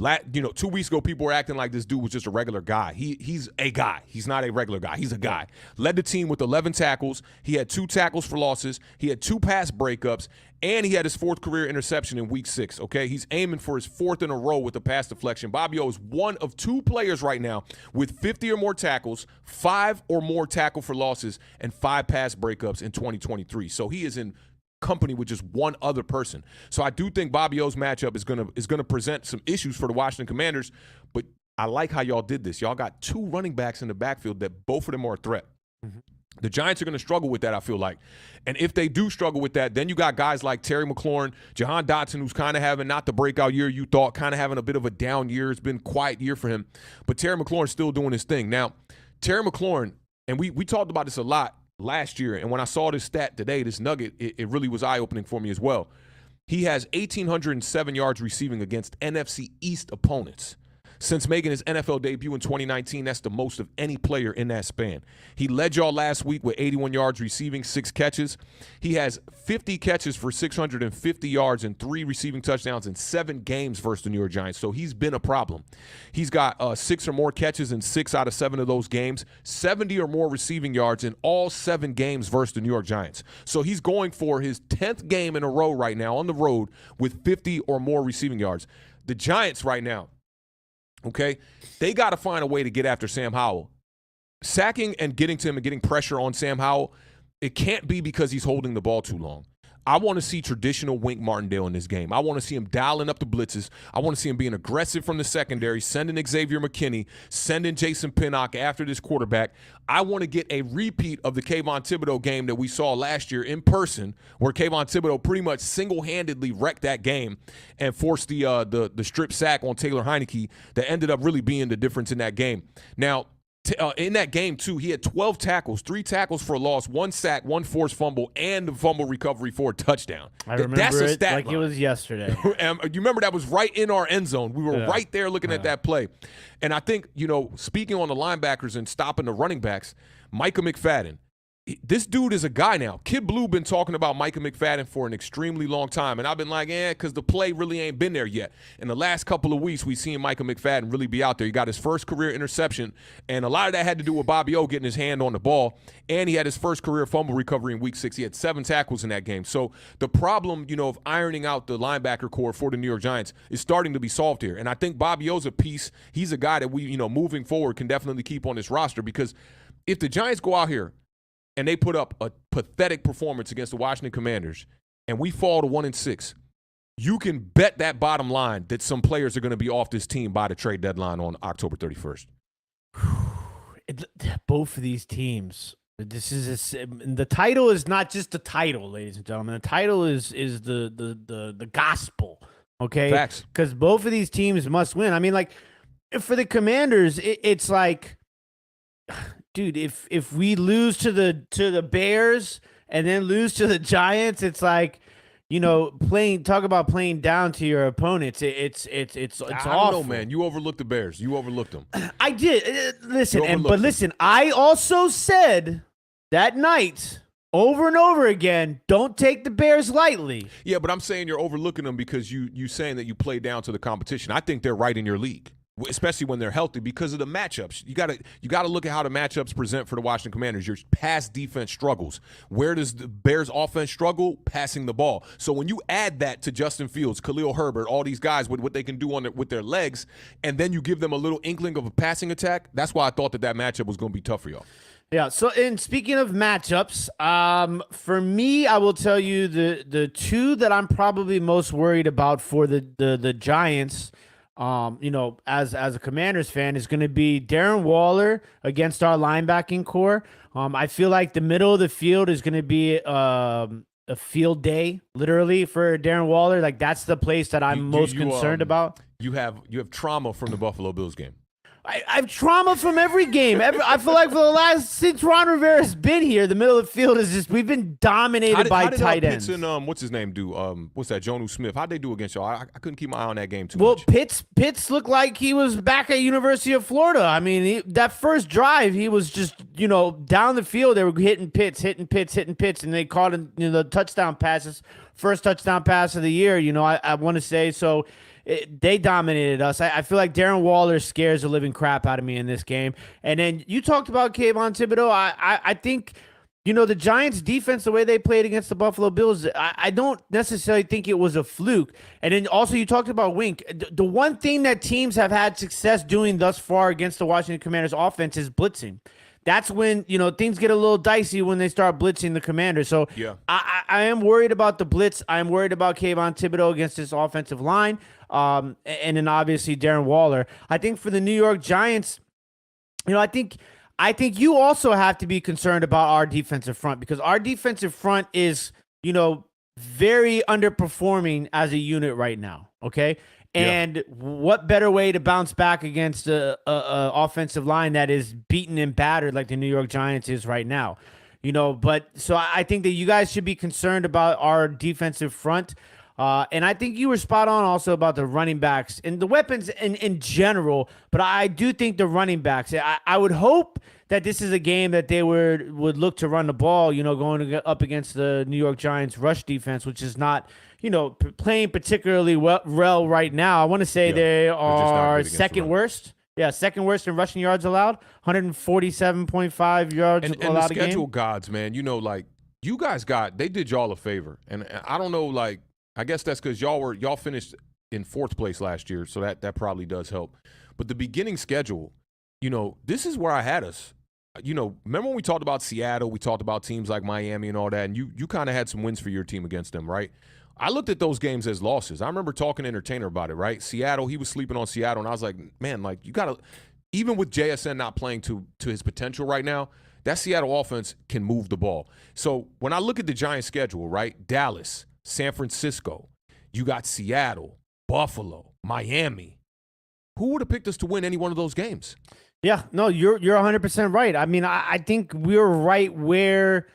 Speaker 1: 2 weeks ago, people were acting like this dude was just a regular guy. He's a guy. He's not a regular guy. He's a guy. Led the team with 11 tackles. He had 2 tackles for losses. He had 2 pass breakups, and he had his 4th career interception in week 6, okay? He's aiming for his 4th in a row with a pass deflection. Bobby O is one of 2 players right now with 50 or more tackles, 5 or more tackle for losses, and 5 pass breakups in 2023. So he is in company with just one other person. So I do think Bobby O's matchup is gonna present some issues for the Washington Commanders, but I like how y'all did this. Y'all got 2 running backs in the backfield that both of them are a threat. Mm-hmm. The Giants are going to struggle with that, I feel like. And if they do struggle with that, then you got guys like Terry McLaurin, Jahan Dotson, who's kind of having not the breakout year you thought, kind of having a bit of a down year. It's been a quiet year for him. But Terry McLaurin's still doing his thing. Now, Terry McLaurin, and we talked about this a lot last year, and when I saw this stat today, this nugget, it really was eye-opening for me as well. He has 1,807 yards receiving against NFC East opponents. Since making his NFL debut in 2019, that's the most of any player in that span. He led y'all last week with 81 yards receiving, 6 catches. He has 50 catches for 650 yards and 3 receiving touchdowns in 7 games versus the New York Giants. So he's been a problem. He's got 6 or more catches in 6 out of 7 of those games, 70 or more receiving yards in all 7 games versus the New York Giants. So he's going for his 10th game in a row right now on the road with 50 or more receiving yards. The Giants right now, okay, they got to find a way to get after Sam Howell. Sacking and getting to him and getting pressure on Sam Howell, it can't be because he's holding the ball too long. I want to see traditional Wink Martindale in this game. I want to see him dialing up the blitzes. I want to see him being aggressive from the secondary, sending Xavier McKinney, sending Jason Pinnock after this quarterback. I want to get a repeat of the Kayvon Thibodeau game that we saw last year in person, where Kayvon Thibodeau pretty much single-handedly wrecked that game and forced the strip sack on Taylor Heineke that ended up really being the difference in that game. Now, in that game, too, he had 12 tackles, 3 tackles for a loss, 1 sack, 1 forced fumble, and a fumble recovery for a touchdown.
Speaker 2: I remember that's a stat like line. It was yesterday.
Speaker 1: You remember that was right in our end zone. We were right there looking at that play. And I think, speaking on the linebackers and stopping the running backs, Micah McFadden, this dude is a guy now. Kid Blue been talking about Micah McFadden for an extremely long time, and I've been like, because the play really ain't been there yet. In the last couple of weeks, we've seen Micah McFadden really be out there. He got his first career interception, and a lot of that had to do with Bobby O getting his hand on the ball, and he had his first career fumble recovery in week 6. He had 7 tackles in that game. So the problem, of ironing out the linebacker core for the New York Giants is starting to be solved here. And I think Bobby O's a piece. He's a guy that we, moving forward can definitely keep on this roster, because if the Giants go out here and they put up a pathetic performance against the Washington Commanders, and we fall to 1-6, you can bet that bottom line that some players are going to be off this team by the trade deadline on October 31st.
Speaker 2: Both of these teams, the title is not just the title, ladies and gentlemen. The title is the gospel, okay?
Speaker 1: Facts.
Speaker 2: Because both of these teams must win. I mean, like, for the Commanders, it's like, dude, if we lose to the Bears and then lose to the Giants, it's like, talk about playing down to your opponents. It's awful.
Speaker 1: I don't know, man. You overlooked the Bears. You overlooked them.
Speaker 2: I did. Listen, I also said that night over and over again, don't take the Bears lightly.
Speaker 1: Yeah, but I'm saying you're overlooking them because you saying that you play down to the competition. I think they're right in your league, especially when they're healthy, because of the matchups. You got to look at how the matchups present for the Washington Commanders. Your pass defense struggles. Where does the Bears offense struggle? Passing the ball. So when you add that to Justin Fields, Khalil Herbert, all these guys with what they can do with their legs, and then you give them a little inkling of a passing attack, that's why I thought that matchup was going to be tough for y'all.
Speaker 2: Yeah, so and speaking of matchups, for me, I will tell you the 2 that I'm probably most worried about for the Giants, as a Commanders fan, is going to be Darren Waller against our linebacking core. I feel like the middle of the field is going to be a field day, literally, for Darren Waller. Like, that's the place that I'm most concerned about.
Speaker 1: You have trauma from the Buffalo Bills game.
Speaker 2: I've trauma from every game. I feel like since Ron Rivera's been here, the middle of the field is just, we've been dominated by tight ends.
Speaker 1: Pitts and what's his name do? What's that? Jonnu Smith. How'd they do against y'all? I couldn't keep my eye on that game too much.
Speaker 2: Well, Pitts looked like he was back at University of Florida. I mean, that first drive, he was just down the field. They were hitting Pitts, and they caught the touchdown passes first touchdown pass of the year. I want to say so. They dominated us. I feel like Darren Waller scares the living crap out of me in this game. And then you talked about Kayvon Thibodeau. I think, the Giants' defense, the way they played against the Buffalo Bills, I don't necessarily think it was a fluke. And then also you talked about Wink. The one thing that teams have had success doing thus far against the Washington Commanders offense is blitzing. That's when, things get a little dicey when they start blitzing the Commanders. So
Speaker 1: yeah.
Speaker 2: I am worried about the blitz. I'm worried about Kayvon Thibodeau against this offensive line. And then obviously Darren Waller. I think for the New York Giants, I think you also have to be concerned about our defensive front, because our defensive front is, very underperforming as a unit right now. Okay. And what better way to bounce back against a offensive line that is beaten and battered like the New York Giants is right now? But so I think that you guys should be concerned about our defensive front. And I think you were spot on also about the running backs and the weapons in general. But I do think the running backs, I would hope that this is a game that they would look to run the ball, going up against the New York Giants rush defense, which is not, playing particularly well right now. I want to say they are second worst. Yeah, second worst in rushing yards allowed, 147.5 yards
Speaker 1: and
Speaker 2: allowed
Speaker 1: the
Speaker 2: a game.
Speaker 1: schedule gods, man, you guys they did y'all a favor. And I don't know, I guess that's because y'all finished in 4th place last year, so that probably does help. But the beginning schedule, this is where I had us. Remember when we talked about Seattle, we talked about teams like Miami and all that, and you kind of had some wins for your team against them, right? I looked at those games as losses. I remember talking to Entertainer about it, right? Seattle, he was sleeping on Seattle, and I was like, man, you got to – even with JSN not playing to his potential right now, that Seattle offense can move the ball. So when I look at the Giants' schedule, right, Dallas, San Francisco, you got Seattle, Buffalo, Miami. Who would have picked us to win any one of those games?
Speaker 2: Yeah, no, you're 100% right. I mean, I think we're right where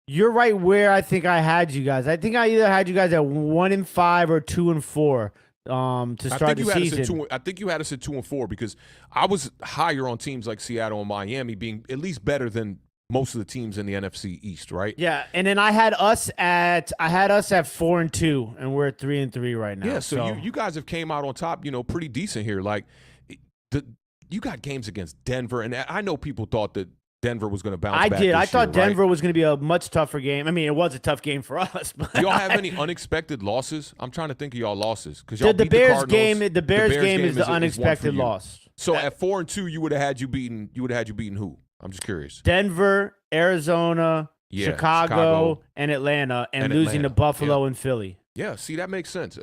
Speaker 2: you're right where I think I had you guys. I think I either had you guys at 1-5 or 2-4 to start the season.
Speaker 1: I think you had us at 2-4 because I was higher on teams like Seattle and Miami being at least better than most of the teams in the NFC East, right?
Speaker 2: Yeah, and then I had us at 4-2, and we're at 3-3 right now.
Speaker 1: Yeah, so you guys have came out on top, pretty decent here. You got games against Denver, and I know people thought that Denver was going to bounce back.
Speaker 2: I thought Denver was going to be a much tougher game. I mean, it was a tough game for us. But
Speaker 1: do y'all have any unexpected losses? I'm trying to think of y'all losses because
Speaker 2: the Bears game. The Bears game is the unexpected loss.
Speaker 1: So at 4-2, you would have had you beaten. You would have had you beaten who? I'm just curious.
Speaker 2: Denver, Arizona, Chicago, and Atlanta, and losing to Buffalo and Philly.
Speaker 1: Yeah, see, that makes sense.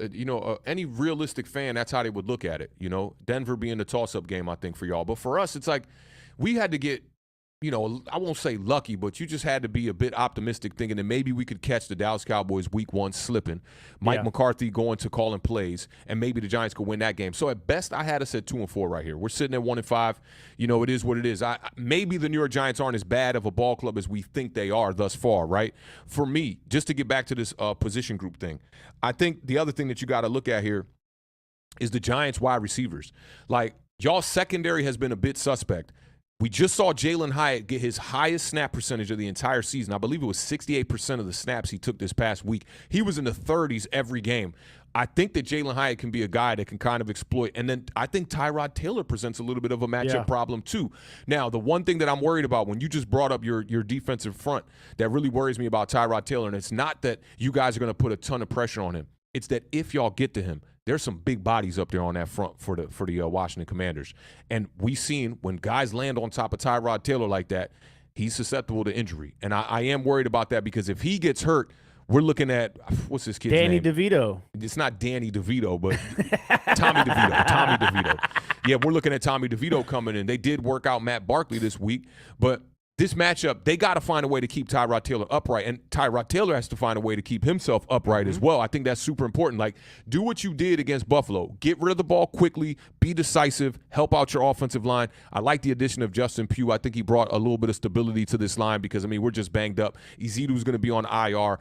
Speaker 1: Any realistic fan, that's how they would look at it. Denver being the toss-up game, I think, for y'all. But for us, it's like we had to get, I won't say lucky, but you just had to be a bit optimistic, thinking that maybe we could catch the Dallas Cowboys week 1 slipping, Mike McCarthy going to calling plays, and maybe the Giants could win that game. So at best, I had us at 2-4 right here. We're sitting at 1-5. It is what it is. Maybe the New York Giants aren't as bad of a ball club as we think they are thus far, right? For me, just to get back to this position group thing, I think the other thing that you got to look at here is the Giants wide receivers. Y'all secondary has been a bit suspect. We just saw Jalen Hyatt get his highest snap percentage of the entire season. I believe it was 68% of the snaps he took this past week. He was in the 30s every game. I think that Jalen Hyatt can be a guy that can kind of exploit. And then I think Tyrod Taylor presents a little bit of a matchup problem too. Now, the one thing that I'm worried about when you just brought up your defensive front that really worries me about Tyrod Taylor, and it's not that you guys are going to put a ton of pressure on him. It's that if y'all get to him, there's some big bodies up there on that front for the Washington Commanders. And we've seen when guys land on top of Tyrod Taylor like that, he's susceptible to injury. And I am worried about that because if he gets hurt, we're looking at, what's this kid's
Speaker 2: Danny
Speaker 1: name?
Speaker 2: DeVito.
Speaker 1: It's not Danny DeVito, but Tommy DeVito. Tommy DeVito. Yeah, we're looking at Tommy DeVito coming in. They did work out Matt Barkley this week, but this matchup, they got to find a way to keep Tyrod Taylor upright, and Tyrod Taylor has to find a way to keep himself upright as well. I think that's super important. Do what you did against Buffalo. Get rid of the ball quickly, be decisive, help out your offensive line. I like the addition of Justin Pugh. I think he brought a little bit of stability to this line because, we're just banged up. Ezekiel's going to be on IR.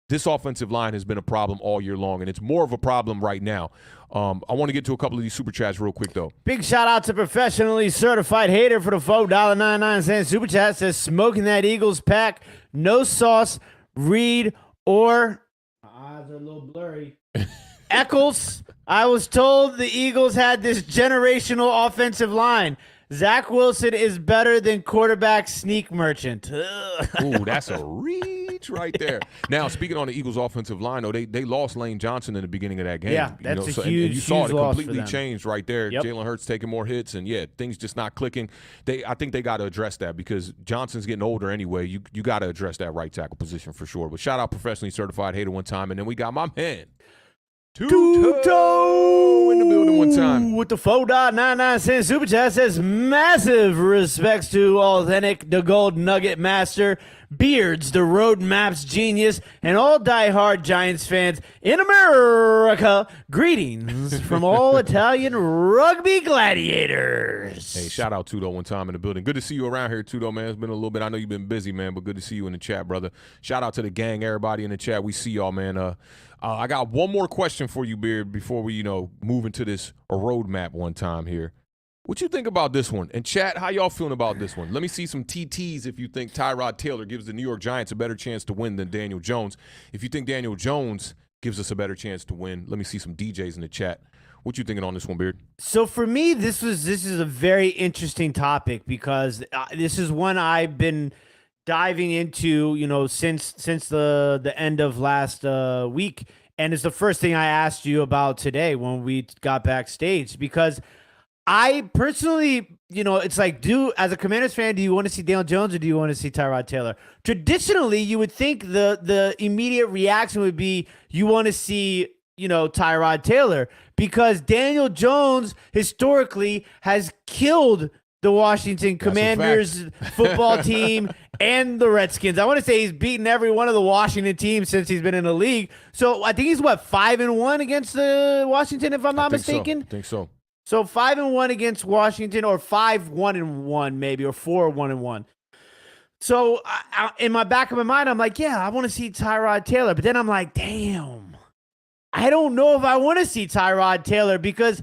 Speaker 1: This offensive line has been a problem all year long, and it's more of a problem right now. I want to get to a couple of these super chats real quick, though.
Speaker 2: Big shout out to professionally certified hater for the $4.99 super chat. Says smoking that Eagles pack, no sauce, read or eyes are a little blurry. Eccles, I was told the Eagles had this generational offensive line. Zach Wilson is better than quarterback sneak merchant.
Speaker 1: Ooh, that's a reach right there. Now, speaking on the Eagles' offensive line, though, they lost Lane Johnson in the beginning of that game.
Speaker 2: Yeah, that's a huge,
Speaker 1: and you saw
Speaker 2: huge
Speaker 1: it
Speaker 2: loss
Speaker 1: completely
Speaker 2: for them.
Speaker 1: changed right there.
Speaker 2: Yep.
Speaker 1: Jalen Hurts taking more hits, and yeah, things just not clicking. I think they got to address that because Johnson's getting older anyway. You got to address that right tackle position for sure. But shout out professionally certified hater one time, and then we got my man. Two-toe in the building one time.
Speaker 2: With the 4.99 cent super chat says massive respects to Awthentik, the gold nugget master, Beards, the road maps genius, and all diehard Giants fans in America. Greetings from all Italian rugby gladiators.
Speaker 1: Hey, shout out Tudo one time in the building. Good to see you around here, Tudo, man. It's been a little bit. I know you've been busy, man, but good to see you in the chat, brother. Shout out to the gang, everybody in the chat. We see y'all, man. I got one more question for you, Beard, before we, move into this roadmap one time here. What you think about this one? And chat, how y'all feeling about this one? Let me see some TTs if you think Tyrod Taylor gives the New York Giants a better chance to win than Daniel Jones. If you think Daniel Jones gives us a better chance to win, let me see some DJs in the chat. What you thinking on this one, Beard?
Speaker 2: So for me, this is a very interesting topic because this is one I've been diving into, since the end of last week, and it's the first thing I asked you about today when we got backstage because I personally, it's like, as a Commanders fan, do you want to see Daniel Jones or do you want to see Tyrod Taylor? Traditionally, you would think the immediate reaction would be you want to see, Tyrod Taylor because Daniel Jones historically has killed the Washington Commanders football team and the Redskins. I want to say he's beaten every one of the Washington teams since he's been in the league. So I think he's 5-1 against the Washington, if I'm not mistaken.
Speaker 1: I think so.
Speaker 2: So 5-1 against Washington, or 5-1-1 maybe, or 4-1-1. So in my back of my mind, I'm like, yeah, I want to see Tyrod Taylor. But then I'm like, damn, I don't know if I want to see Tyrod Taylor because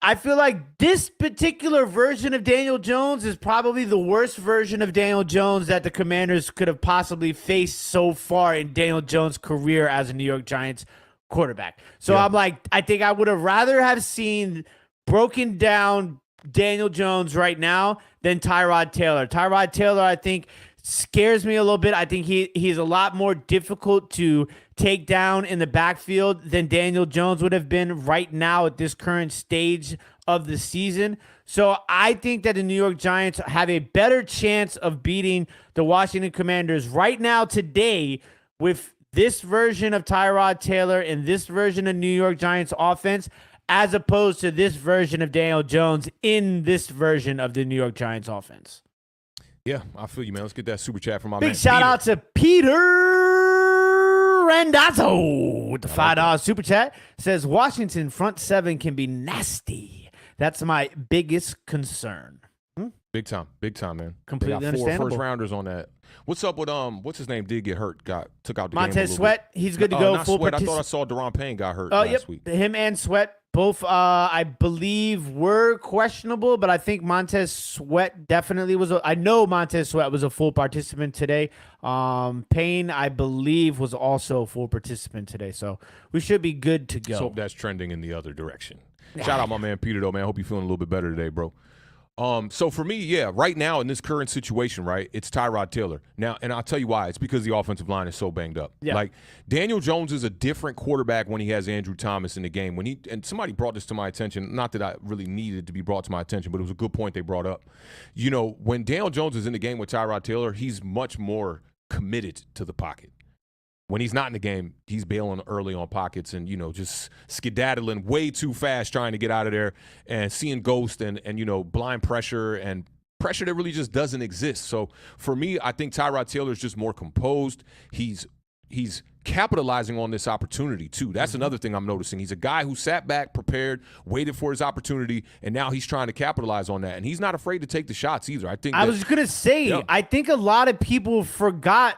Speaker 2: I feel like this particular version of Daniel Jones is probably the worst version of Daniel Jones that the Commanders could have possibly faced so far in Daniel Jones' career as a New York Giants quarterback. So I'm like, I think I would have rather have seen broken down Daniel Jones right now than Tyrod Taylor. Tyrod Taylor, I think, scares me a little bit. I think he's a lot more difficult to take down in the backfield than Daniel Jones would have been right now at this current stage of the season. So I think that the New York Giants have a better chance of beating the Washington Commanders right now today with this version of Tyrod Taylor and this version of New York Giants offense as opposed to this version of Daniel Jones in this version of the New York Giants offense.
Speaker 1: Yeah, I feel you, man. Let's get that super chat from my man.
Speaker 2: Big shout out to Peter Randazzo with the $5 super chat. Says Washington front seven can be nasty. That's my biggest concern.
Speaker 1: Big time, man.
Speaker 2: Completely
Speaker 1: they got 4
Speaker 2: understandable.
Speaker 1: first rounders on that. What's up with what's his name? Did get hurt? Took out the game.
Speaker 2: Montez Sweat. He's good to go.
Speaker 1: Not Sweat. I thought I saw Deron Payne got hurt last week.
Speaker 2: Him and Sweat both, I believe, were questionable, but I think Montez Sweat definitely was. I know Montez Sweat was a full participant today. Payne, I believe, was also a full participant today, so we should be good to go.
Speaker 1: Let's hope that's trending in the other direction. Shout out my man Peter though, man. I hope you're feeling a little bit better today, bro. So for me, yeah, right now in this current situation, right, it's Tyrod Taylor. Now, and I'll tell you why. It's because the offensive line is so banged up.
Speaker 2: Yeah.
Speaker 1: Like, Daniel Jones is a different quarterback when he has Andrew Thomas in the game. And somebody brought this to my attention, not that I really needed to be brought to my attention, but it was a good point they brought up. When Daniel Jones is in the game with Tyrod Taylor, he's much more committed to the pocket. When he's not in the game, he's bailing early on pockets and, just skedaddling way too fast trying to get out of there and seeing ghosts and blind pressure and pressure that really just doesn't exist. So for me, I think Tyrod Taylor is just more composed. He's capitalizing on this opportunity, too. That's another thing I'm noticing. He's a guy who sat back, prepared, waited for his opportunity, and now he's trying to capitalize on that. And he's not afraid to take the shots either. I was
Speaker 2: going to say,
Speaker 1: yeah.
Speaker 2: I think a lot of people forgot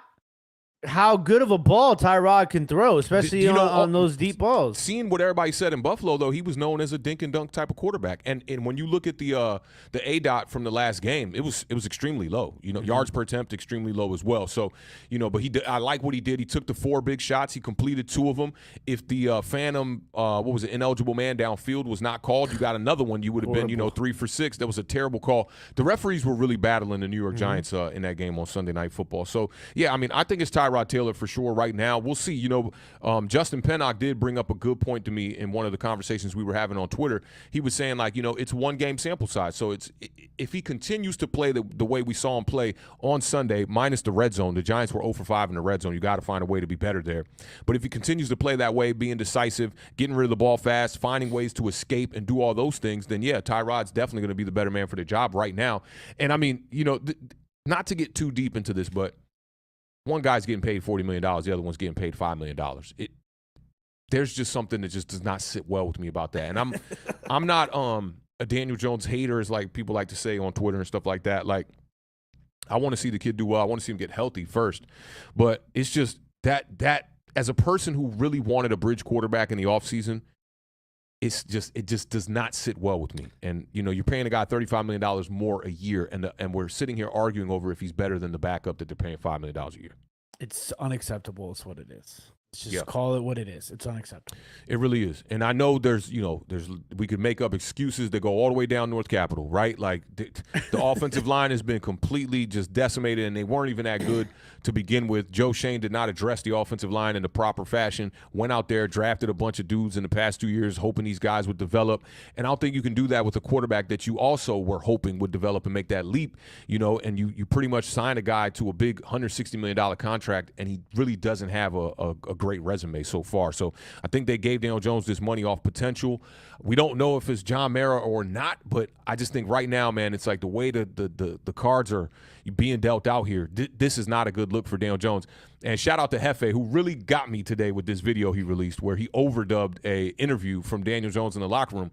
Speaker 2: how good of a ball Tyrod can throw, especially on those deep balls.
Speaker 1: Seeing what everybody said in Buffalo, though, he was known as a dink and dunk type of quarterback. And when you look at the ADOT from the last game, it was extremely low. Yards per attempt extremely low as well. So, but I like what he did. He took the 4 big shots. He completed 2 of them. If the phantom, ineligible man downfield was not called, you got another one. You would have been, 3 for 6. That was a terrible call. The referees were really battling the New York Giants in that game on Sunday Night Football. So, yeah, I mean, I think it's Tyrod Taylor for sure right now. We'll see. Justin Pennock did bring up a good point to me in one of the conversations we were having on Twitter. He was saying, it's 1 game sample size. So if he continues to play the way we saw him play on Sunday, minus the red zone, the Giants were 0 for 5 in the red zone. You got to find a way to be better there. But if he continues to play that way, being decisive, getting rid of the ball fast, finding ways to escape and do all those things, then, yeah, Tyrod's definitely going to be the better man for the job right now. And, I mean, not to get too deep into this, but one guy's getting paid $40 million. The other one's getting paid $5 million. There's just something that just does not sit well with me about that. And I'm not a Daniel Jones hater, as like people like to say on Twitter and stuff like that. Like, I want to see the kid do well. I want to see him get healthy first. But it's just that as a person who really wanted a bridge quarterback in the offseason, it just does not sit well with me. And, you're paying a guy $35 million more a year, and we're sitting here arguing over if he's better than the backup that they're paying $5 million a year.
Speaker 2: It's unacceptable is what it is. Just call it what it is. It's unacceptable.
Speaker 1: It really is. And I know we could make up excuses that go all the way down North Capitol, right? Like the offensive line has been completely just decimated, and they weren't even that good to begin with. Joe Shane did not address the offensive line in the proper fashion, went out there, drafted a bunch of dudes in the past 2 years, hoping these guys would develop. And I don't think you can do that with a quarterback that you also were hoping would develop and make that leap, and you pretty much signed a guy to a big $160 million contract, and he really doesn't have a great resume so far. So I think they gave Daniel Jones this money off potential. We don't know if it's John Mara or not, but I just think right now, man, it's like the way the cards are being dealt out here. This is not a good look for Daniel Jones. And shout out to Hefe, who really got me today with this video he released where he overdubbed a interview from Daniel Jones in the locker room.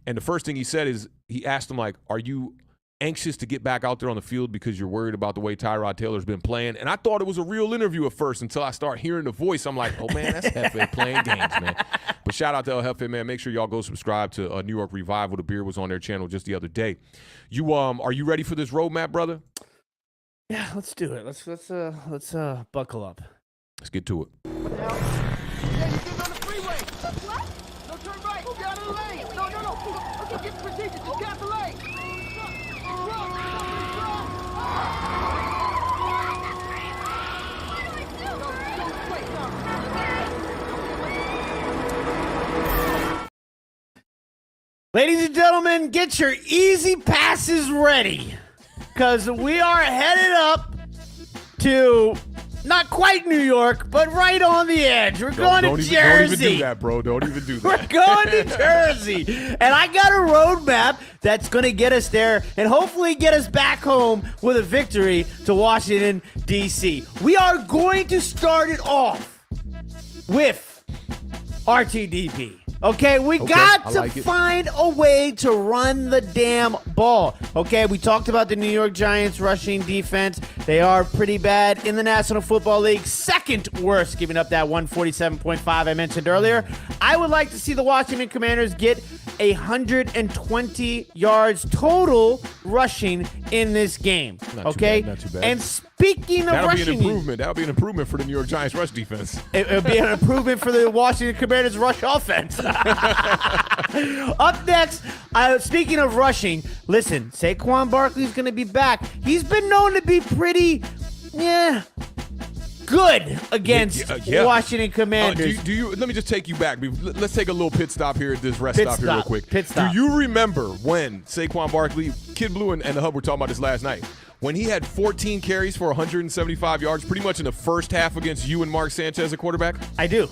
Speaker 1: And the first thing he said is he asked him, like, are you anxious to get back out there on the field because you're worried about the way Tyrod Taylor's been playing? And I thought it was a real interview at first until I start hearing the voice. I'm like, oh, man, that's Hefe playing games, man. But shout out to El Hefe, man. Make sure y'all go subscribe to New York Revival. The Beard was on their channel just the other day. Are you ready for this roadmap, brother?
Speaker 2: Yeah, let's do it. Let's buckle up.
Speaker 1: Let's get to it.
Speaker 5: Yeah, you're getting on the freeway. What? No, turn right. Get out of the lane. No. Okay, get the procedure. Just get out the lane.
Speaker 2: Ladies and gentlemen, get your easy passes ready, because we are headed up to not quite New York, but right on the edge. We're going to Jersey.
Speaker 1: Don't even do that, bro. Don't even do that.
Speaker 2: We're going to Jersey. And I got a roadmap that's going to get us there and hopefully get us back home with a victory to Washington, D.C. We are going to start it off with RTDP. Okay, we got to find a way to run the damn ball. Okay, we talked about the New York Giants rushing defense. They are pretty bad in the National Football League. Second worst, giving up that 147.5 I mentioned earlier. I would like to see the Washington Commanders get 120 yards total rushing in this game.
Speaker 1: Not too bad.
Speaker 2: And speaking of rushing,
Speaker 1: that'll be an improvement for the New York Giants rush defense.
Speaker 2: It'll be an improvement for the Washington Commanders rush offense. Up next, speaking of rushing, listen, Saquon Barkley's going to be back. He's been known to be pretty, good against Washington Commanders.
Speaker 1: Let me just take you back. Let's take a little pit stop here at this rest stop here real quick.
Speaker 2: Pit stop.
Speaker 1: Do you remember when Saquon Barkley, Kid Blue and the Hub were talking about this last night, when he had 14 carries for 175 yards pretty much in the first half against you and Mark Sanchez at quarterback?
Speaker 2: I do.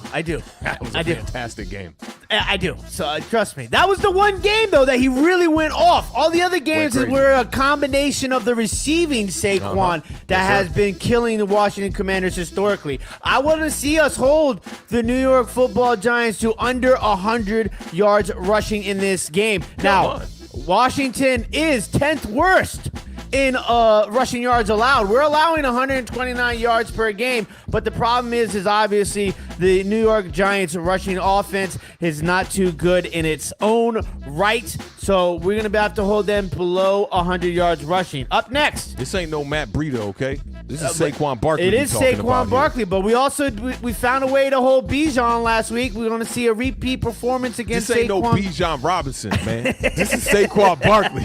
Speaker 1: That was a fantastic game.
Speaker 2: I do. So trust me. That was the one game, though, that he really went off. All the other games were a combination of the receiving Saquon that has been killing the Washington Commanders historically. I want to see us hold the New York Football Giants to under 100 yards rushing in this game. Now, Washington is 10th worst in rushing yards allowed. We're allowing 129 yards per game, but the problem is obviously the New York Giants rushing offense is not too good in its own right. So we're going to have to hold them below 100 yards rushing. Up next.
Speaker 1: This ain't no Matt Breida, okay? This is Saquon Barkley.
Speaker 2: It is Saquon Barkley, but we also we found a way to hold Bijan last week. We're going to see a repeat performance against
Speaker 1: This ain't
Speaker 2: Saquon.
Speaker 1: no Bijan Robinson, man. This is Saquon Barkley.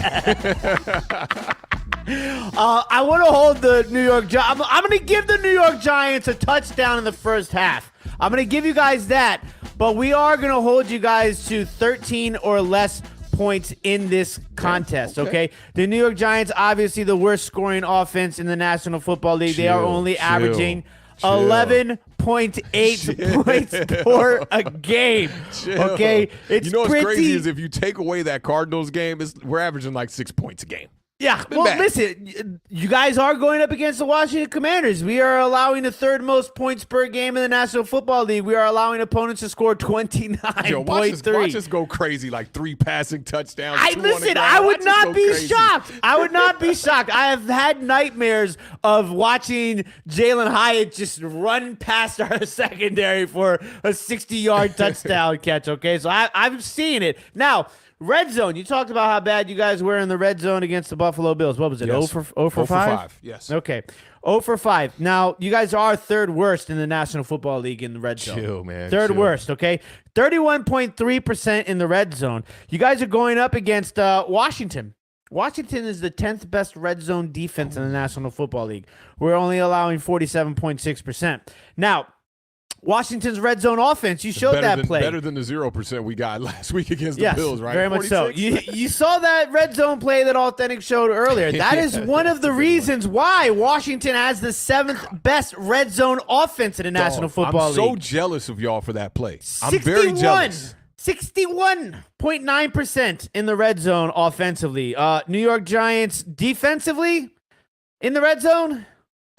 Speaker 2: I want to hold the New York Giants. I'm going to give the New York Giants a touchdown in the first half. I'm going to give you guys that, but we are going to hold you guys to 13 or less points in this contest, okay? The New York Giants, obviously the worst scoring offense in the National Football League. They are only averaging 11.8 points per a game. Okay? It's
Speaker 1: you know what's
Speaker 2: pretty
Speaker 1: crazy is if you take away that Cardinals game, we're averaging like 6 points a game.
Speaker 2: Yeah, well,
Speaker 1: bad.
Speaker 2: listen, you guys are going up against the Washington Commanders. We are allowing the third most points per game in the National Football League. We are allowing opponents to score 29.3.
Speaker 1: Yo, watch us go crazy, like 3 passing touchdowns.
Speaker 2: I would not be shocked. I would not be shocked. I have had nightmares of watching Jalen Hyatt just run past our secondary for a 60-yard touchdown catch, okay? So I've seen it. Now, red zone. You talked about how bad you guys were in the red zone against the Buffalo Bills. What was it?
Speaker 1: Yes.
Speaker 2: 0 for 5?
Speaker 1: 5, yes.
Speaker 2: Okay. 0 for 5. Now, you guys are third worst in the National Football League in the red zone.
Speaker 1: Chill, man.
Speaker 2: Third
Speaker 1: chill.
Speaker 2: worst, okay? 31.3% in the red zone. You guys are going up against Washington. Washington is the 10th best red zone defense in the National Football League. We're only allowing 47.6%. Now, Washington's red zone offense, you showed that play.
Speaker 1: Better than the 0% we got last week against the Bills, right?
Speaker 2: Very much so. You saw that red zone play that Awthentik showed earlier. That is one of the reasons why Washington has the 7th best red zone offense in the National Football League.
Speaker 1: I'm so jealous of y'all for that play. I'm very jealous.
Speaker 2: 61.9% in the red zone offensively. New York Giants defensively in the red zone,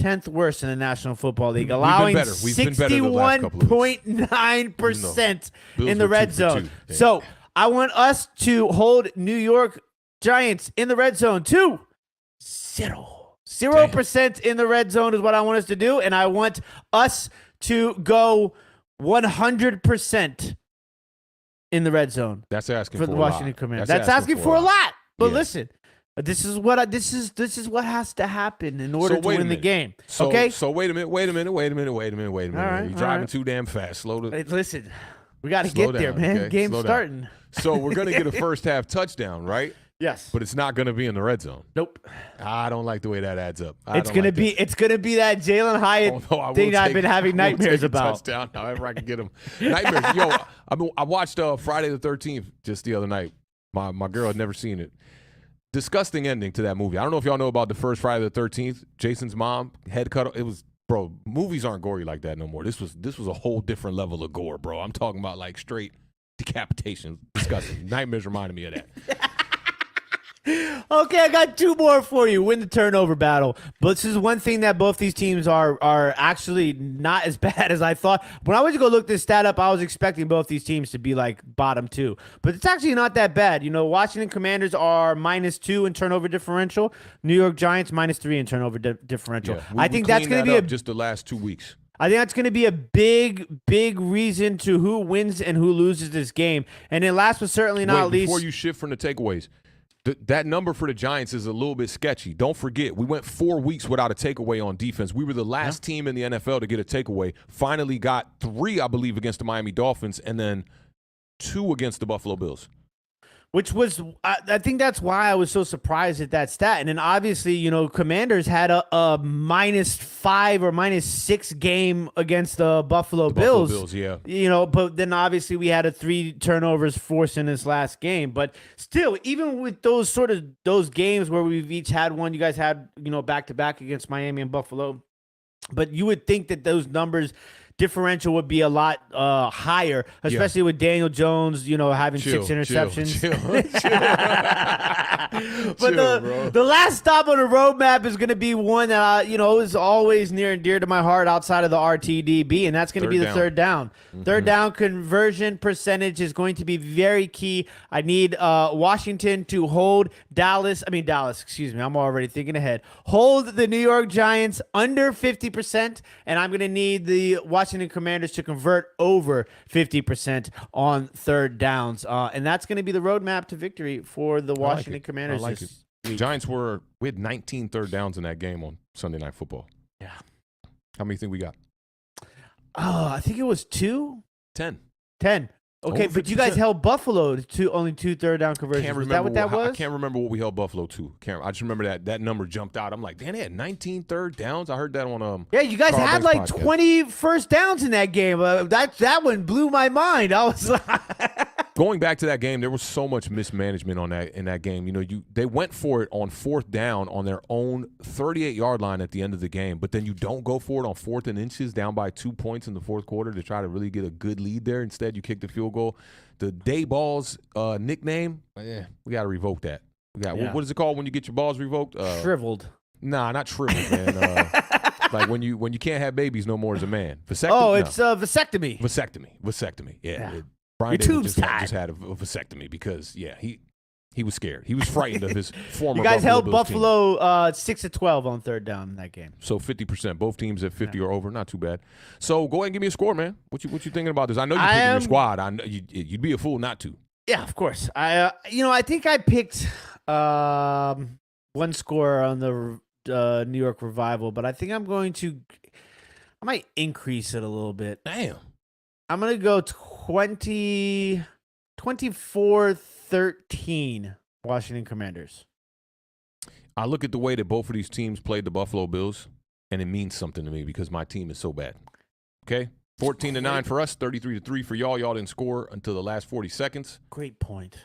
Speaker 2: 10th worst in the National Football League, allowing 61.9% in the red zone. So I want us to hold New York Giants in the red zone to 0% in the red zone is what I want us to do, and I want us to go 100% in the red zone.
Speaker 1: That's asking
Speaker 2: for the Washington Commanders. That's asking for a lot. But listen. This is what has to happen in order to win the game. Okay.
Speaker 1: So wait a minute. All right, you're driving too damn fast. Slow down.
Speaker 2: Listen, we got to get there, man.
Speaker 1: Okay?
Speaker 2: Game's starting.
Speaker 1: So we're gonna get a first half touchdown, right?
Speaker 2: Yes.
Speaker 1: But it's not gonna be in the red zone.
Speaker 2: Nope.
Speaker 1: I don't like the way that adds up.
Speaker 2: It's gonna be that Jalen Hyatt thing I've been having nightmares about.
Speaker 1: Touchdown, however I can get him. Nightmares. Yo, I watched Friday the 13th just the other night. My girl had never seen it. Disgusting ending to that movie. I don't know if y'all know about the first Friday the 13th. Jason's mom head cut. It was, bro. Movies aren't gory like that no more. This was a whole different level of gore, bro. I'm talking about like straight decapitation. Disgusting. Nightmares reminded me of that.
Speaker 2: Okay, I got 2 more for you. Win the turnover battle. But this is one thing that both these teams are actually not as bad as I thought. When I went to go look this stat up, I was expecting both these teams to be like bottom 2. But it's actually not that bad. You know, Washington Commanders are -2 in turnover differential. New York Giants -3 in turnover differential.
Speaker 1: Yeah,
Speaker 2: I think that's going to be
Speaker 1: just the last 2 weeks.
Speaker 2: I think that's going to be a big reason to who wins and who loses this game. And then last but certainly not least,
Speaker 1: before you shift from the takeaways, that number for the Giants is a little bit sketchy. Don't forget, we went 4 weeks without a takeaway on defense. We were the last team in the NFL to get a takeaway. Finally got 3, I believe, against the Miami Dolphins, and then 2 against the Buffalo Bills.
Speaker 2: Which was, I think that's why I was so surprised at that stat. And then obviously, you know, Commanders had a -5 or -6 game against the Buffalo Bills.
Speaker 1: Buffalo Bills, yeah.
Speaker 2: You know, but then obviously we had 3 turnovers forced in this last game. But still, even with those games where we've each had one, you guys had, you know, back-to-back against Miami and Buffalo. But you would think that those numbers differential would be a lot higher, especially with Daniel Jones, having
Speaker 1: Chill,
Speaker 2: 6 interceptions.
Speaker 1: chill.
Speaker 2: But
Speaker 1: Chill,
Speaker 2: the last stop on the roadmap is going to be one that is always near and dear to my heart outside of the RTDB, and that's going to be the third down. Third down conversion percentage is going to be very key. I need Washington to hold Dallas. Excuse me. I'm already thinking ahead. Hold the New York Giants under 50%, and I'm going to need the Washington Commanders to convert over 50% on third downs. And that's going to be the roadmap to victory for the Washington Commanders.
Speaker 1: I like it. Giants we had 19 third downs in that game on Sunday Night Football.
Speaker 2: Yeah.
Speaker 1: How many think we got?
Speaker 2: Oh, I think it was 2?
Speaker 1: 10.
Speaker 2: 10. Okay,
Speaker 1: Over
Speaker 2: but you guys
Speaker 1: 50%.
Speaker 2: held Buffalo to only 2 third down conversions.
Speaker 1: Can't
Speaker 2: Is
Speaker 1: remember
Speaker 2: that what that was?
Speaker 1: I can't remember what we held Buffalo to. I just remember that number jumped out. I'm like, damn, they had 19 third downs. I heard that on
Speaker 2: Yeah, you guys
Speaker 1: Carl
Speaker 2: had
Speaker 1: Banks
Speaker 2: like
Speaker 1: podcast.
Speaker 2: 20 first downs in that game. That one blew my mind. I was like,
Speaker 1: Going back to that game, there was so much mismanagement in that game. They went for it on fourth down on their own 38-yard line at the end of the game, but then you don't go for it on 4th and inches down by 2 points in the fourth quarter to try to really get a good lead there. Instead, you kick the field goal. The Day Balls nickname, we got to revoke that. What is it called when you get your balls revoked?
Speaker 2: shriveled.
Speaker 1: Nah, not shriveled, man. Like when you can't have babies no more as a man. Vasectomy?
Speaker 2: Oh, it's vasectomy.
Speaker 1: Vasectomy. Yeah.
Speaker 2: Yeah.
Speaker 1: Brian
Speaker 2: Your
Speaker 1: Dable
Speaker 2: tube's
Speaker 1: just
Speaker 2: tied.
Speaker 1: had a vasectomy because he was scared. He was frightened of his former.
Speaker 2: You guys held
Speaker 1: Bills team.
Speaker 2: Buffalo 6-12 on third down in that game.
Speaker 1: So 50%. Both teams at 50 or over. Not too bad. So go ahead and give me a score, man. What you thinking about this? I know you're picking your squad. I know you'd be a fool not to.
Speaker 2: Yeah, of course. I think I picked one score on the New York Revival, but I think I might increase it a little bit.
Speaker 1: Damn.
Speaker 2: I'm going to go 24-13 Washington Commanders.
Speaker 1: I look at the way that both of these teams played the Buffalo Bills, and it means something to me because my team is so bad. Okay? 14-9 for us, 33-3 for y'all. Y'all didn't score until the last 40 seconds.
Speaker 2: Great point.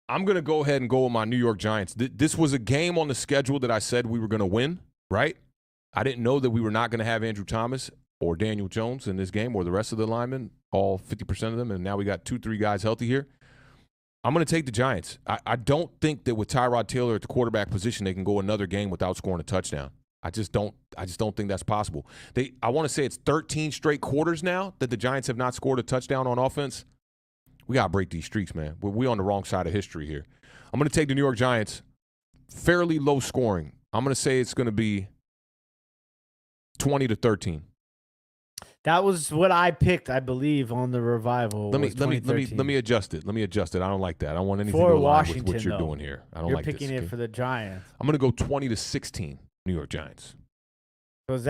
Speaker 1: I'm going to go ahead and go with my New York Giants. This was a game on the schedule that I said we were going to win, right? I didn't know that we were not going to have Andrew Thomas or Daniel Jones in this game or the rest of the linemen, all 50% of them, and now we got 2-3 guys healthy here. I'm going to take the Giants. I don't think that with Tyrod Taylor at the quarterback position, they can go another game without scoring a touchdown. I just don't think that's possible. I want to say it's 13 straight quarters now that the Giants have not scored a touchdown on offense. We got to break these streaks, man. We're on the wrong side of history here. I'm going to take the New York Giants. Fairly low scoring. I'm going to say it's going to be 20-13.
Speaker 2: That was what I picked, I believe, on the Revival.
Speaker 1: Let me adjust it. I don't like that. I don't want anything
Speaker 2: For
Speaker 1: to align with
Speaker 2: Washington,
Speaker 1: what you're
Speaker 2: though.
Speaker 1: doing here. I don't
Speaker 2: You're
Speaker 1: like
Speaker 2: picking
Speaker 1: this.
Speaker 2: it for the Giants.
Speaker 1: I'm going to go 20-16 New York Giants.
Speaker 2: So is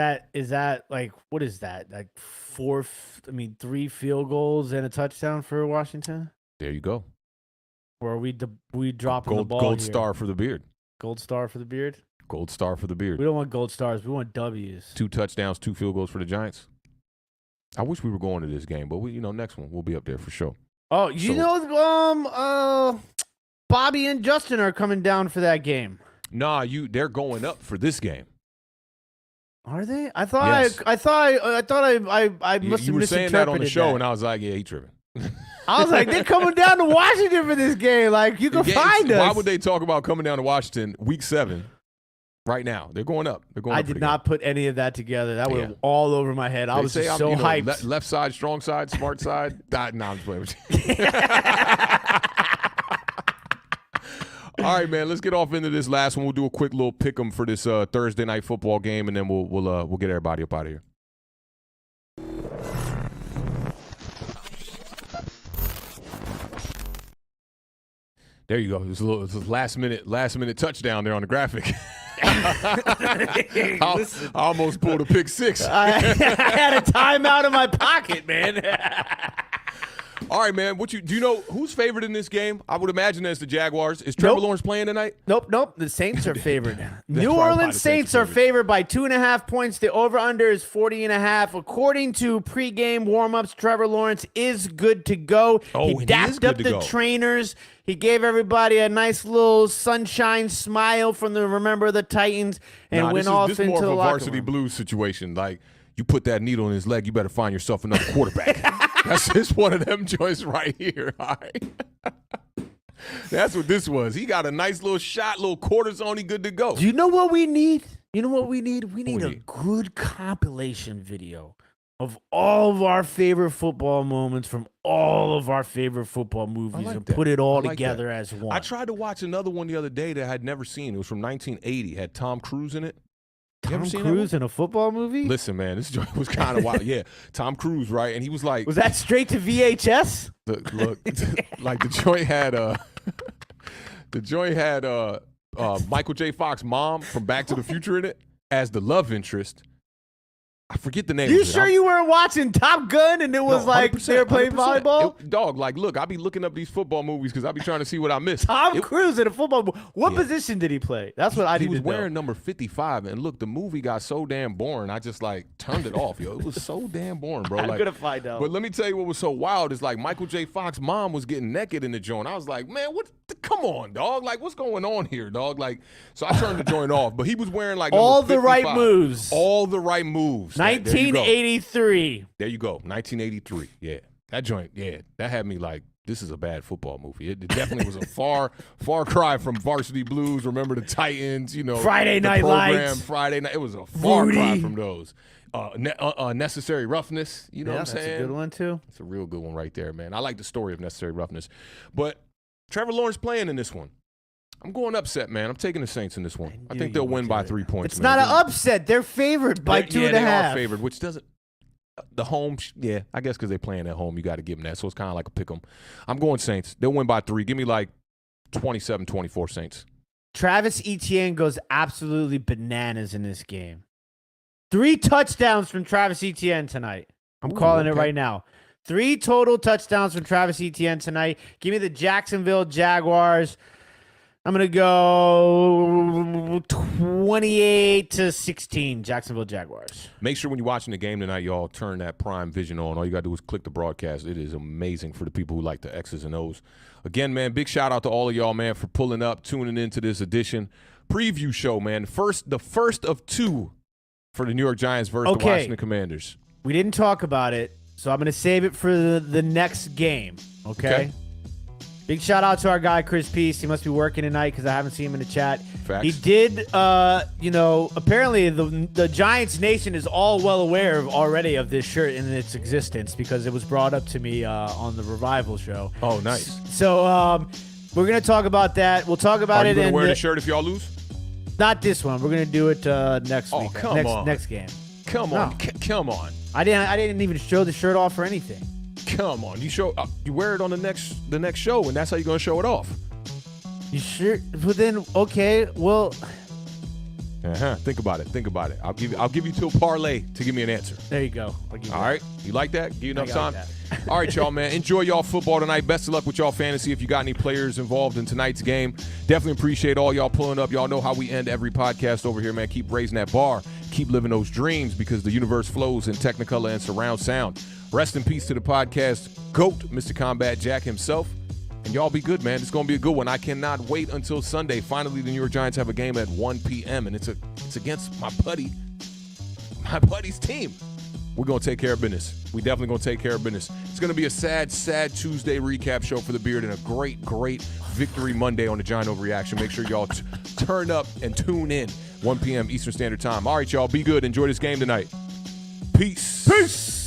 Speaker 2: that like, what is that? Like 3 field goals and a touchdown for Washington?
Speaker 1: There you go.
Speaker 2: Or are we dropping the ball
Speaker 1: Gold
Speaker 2: here?
Speaker 1: star for the beard.
Speaker 2: Gold star for the beard?
Speaker 1: Gold star for the beard.
Speaker 2: We don't want gold stars. We want W's.
Speaker 1: 2 touchdowns, 2 field goals for the Giants. I wish we were going to this game, but next one we'll be up there for sure.
Speaker 2: Oh,
Speaker 1: So-
Speaker 2: Bobby and Justin are coming down for that game.
Speaker 1: Nah, they're going up for this game.
Speaker 2: Are they? I thought
Speaker 1: Yes.
Speaker 2: I must
Speaker 1: You
Speaker 2: have
Speaker 1: were saying that on the
Speaker 2: misinterpreted
Speaker 1: show,
Speaker 2: that.
Speaker 1: and I was like, yeah, he tripping.
Speaker 2: I was like, they're coming down to Washington for this game. Like, you can find us.
Speaker 1: Why would they talk about coming down to Washington week 7 right now? They're going up. They're going
Speaker 2: I
Speaker 1: up for
Speaker 2: did
Speaker 1: the
Speaker 2: not put any of that together. That
Speaker 1: Yeah.
Speaker 2: went all over my head. I
Speaker 1: They
Speaker 2: was
Speaker 1: say
Speaker 2: just
Speaker 1: I'm,
Speaker 2: so hyped.
Speaker 1: left side, strong side, smart side. Nah, I'm just playing with you. All right, man. Let's get off into this last one. We'll do a quick little pick 'em for this Thursday night football game, and then we'll get everybody up out of here. There you go. There's a last minute touchdown there on the graphic. I almost pulled a pick 6.
Speaker 2: I had a timeout in my pocket, man.
Speaker 1: All right, man. Do you know who's favored in this game? I would imagine it's the Jaguars. Is Trevor
Speaker 2: Nope.
Speaker 1: Lawrence playing tonight?
Speaker 2: Nope. The Saints are favored. New
Speaker 1: probably why
Speaker 2: Orleans
Speaker 1: the
Speaker 2: Saints
Speaker 1: Saints
Speaker 2: are
Speaker 1: are
Speaker 2: favored by 2.5 points. The over-under is 40.5. According to pregame warm-ups, Trevor Lawrence is good to go.
Speaker 1: Oh,
Speaker 2: he
Speaker 1: and he is
Speaker 2: dapped
Speaker 1: good
Speaker 2: up
Speaker 1: to
Speaker 2: the
Speaker 1: go.
Speaker 2: trainers. He gave everybody a nice little sunshine smile from the Remember the Titans and
Speaker 1: Nah,
Speaker 2: went
Speaker 1: this
Speaker 2: off
Speaker 1: is
Speaker 2: into
Speaker 1: more of
Speaker 2: the
Speaker 1: a
Speaker 2: locker
Speaker 1: varsity
Speaker 2: room.
Speaker 1: blues situation. Like, you put that needle in his leg, you better find yourself another quarterback. That's just one of them joints right here. All right. That's what this was. He got a nice little shot, little cortisone, he good to go.
Speaker 2: Do you know what we need? You know what we need? We need a
Speaker 1: need?
Speaker 2: good compilation video of all of our favorite football moments from all of our favorite football movies
Speaker 1: like
Speaker 2: and
Speaker 1: that.
Speaker 2: put it all
Speaker 1: I like
Speaker 2: together
Speaker 1: that.
Speaker 2: as one.
Speaker 1: I tried to watch another one the other day that I had never seen. It was from 1980. It had Tom Cruise in it. You ever
Speaker 2: Tom
Speaker 1: seen that one?
Speaker 2: Cruise in a football movie?
Speaker 1: Listen, man, this joint was kind of wild. Yeah, Tom Cruise, right? And he was like,
Speaker 2: Was that straight to VHS?
Speaker 1: look, like the joint had Michael J. Fox's mom from Back to the Future in it as the love interest. I forget the name.
Speaker 2: You
Speaker 1: of it.
Speaker 2: sure you weren't watching Top Gun and it was
Speaker 1: No,
Speaker 2: like
Speaker 1: 100%,
Speaker 2: they were playing
Speaker 1: 100%.
Speaker 2: volleyball?
Speaker 1: Dog, like, look, I be looking up these football movies because I be trying to see what I missed.
Speaker 2: Tom Cruise in a football movie. What
Speaker 1: Yeah.
Speaker 2: position did he play? That's what I
Speaker 1: He
Speaker 2: need
Speaker 1: was
Speaker 2: to know.
Speaker 1: wearing number 55, and look, the movie got so damn boring. I just like turned it off, yo. It was so damn boring, bro.
Speaker 2: I'm
Speaker 1: Like,
Speaker 2: gonna find out.
Speaker 1: but let me tell you what was so wild is like Michael J. Fox's mom was getting naked in the joint. I was like, man, come on, dog. Like, what's going on here, dog? Like, so I turned the joint off. But he was wearing like
Speaker 2: All
Speaker 1: number
Speaker 2: the right
Speaker 1: 55.
Speaker 2: moves.
Speaker 1: All the right moves. There you go.
Speaker 2: 1983.
Speaker 1: There you go. 1983. Yeah. That joint, yeah. That had me like, this is a bad football movie. It definitely was a far cry from Varsity Blues. Remember the Titans, you know.
Speaker 2: Friday
Speaker 1: the
Speaker 2: Night
Speaker 1: program,
Speaker 2: Lights.
Speaker 1: Friday night. It was a far cry
Speaker 2: Rudy.
Speaker 1: from those. Necessary Roughness. You know what I'm saying?
Speaker 2: That's a good one too.
Speaker 1: It's a real good one right there, man. I like the story of Necessary Roughness. But Trevor Lawrence playing in this one. I'm going upset, man. I'm taking the Saints in this one. I
Speaker 2: knew
Speaker 1: think
Speaker 2: you
Speaker 1: they'll
Speaker 2: would
Speaker 1: win
Speaker 2: do
Speaker 1: by
Speaker 2: it.
Speaker 1: 3 points.
Speaker 2: It's
Speaker 1: man.
Speaker 2: not an upset. They're favored by
Speaker 1: They're-
Speaker 2: 2.5.
Speaker 1: They are favored, which doesn't. The home, yeah, I guess because they're playing at home, you got to give them that. So it's kind of like a pick 'em. I'm going Saints. They'll win by 3. Give me like 27-24 Saints.
Speaker 2: Travis Etienne goes absolutely bananas in this game. 3 touchdowns from Travis Etienne tonight. I'm
Speaker 1: Ooh,
Speaker 2: calling it
Speaker 1: okay.
Speaker 2: right now. 3 total touchdowns from Travis Etienne tonight. Give me the Jacksonville Jaguars. I'm going to go 28-16 Jacksonville Jaguars.
Speaker 1: Make sure when you're watching the game tonight, y'all turn that Prime Vision on. All you got to do is click the broadcast. It is amazing for the people who like the X's and O's. Again, man, big shout out to all of y'all, man, for pulling up, tuning into this edition preview show, man. The first of 2 for the New York Giants versus the Washington Commanders.
Speaker 2: We didn't talk about it, so I'm going to save it for the next game, okay? Big shout out to our guy, Chris Peace. He must be working tonight because I haven't seen him in the chat.
Speaker 1: Facts.
Speaker 2: He did, apparently the Giants Nation is all well aware already of this shirt in its existence because it was brought up to me on the Revival show.
Speaker 1: Oh, nice.
Speaker 2: So we're going to talk about that. We'll talk about
Speaker 1: Are you
Speaker 2: it
Speaker 1: going
Speaker 2: in
Speaker 1: to wear the shirt if y'all lose?
Speaker 2: Not this one. We're going to do it next week.
Speaker 1: come on.
Speaker 2: Next game.
Speaker 1: Come on. Come on.
Speaker 2: I didn't even show the shirt off or anything.
Speaker 1: Come on. You wear it on the next show, and that's how you're going to show it off.
Speaker 2: You sure? Well, then, okay. Well,
Speaker 1: Think about it. I'll give you till parlay to give me an answer.
Speaker 2: there you go. I'll give you
Speaker 1: All
Speaker 2: that.
Speaker 1: right? You like that? Give you enough
Speaker 2: I
Speaker 1: time?
Speaker 2: like
Speaker 1: All right, y'all, man. Enjoy y'all football tonight. Best of luck with y'all fantasy. If you got any players involved in tonight's game, definitely appreciate all y'all pulling up. Y'all know how we end every podcast over here, man. Keep raising that bar. Keep living those dreams because the universe flows in Technicolor and surround sound. Rest in peace to the podcast GOAT, Mr. Combat Jack himself. And y'all be good, man. It's going to be a good one. I cannot wait until Sunday. Finally, the New York Giants have a game at 1 p.m., and it's against my buddy's team. We're going to take care of business. We definitely going to take care of business. It's going to be a sad Tuesday recap show for the Beard and a great victory Monday on the Giant Overreaction. Make sure y'all turn up and tune in 1 p.m. Eastern Standard Time. All right, y'all. Be good. Enjoy this game tonight. Peace.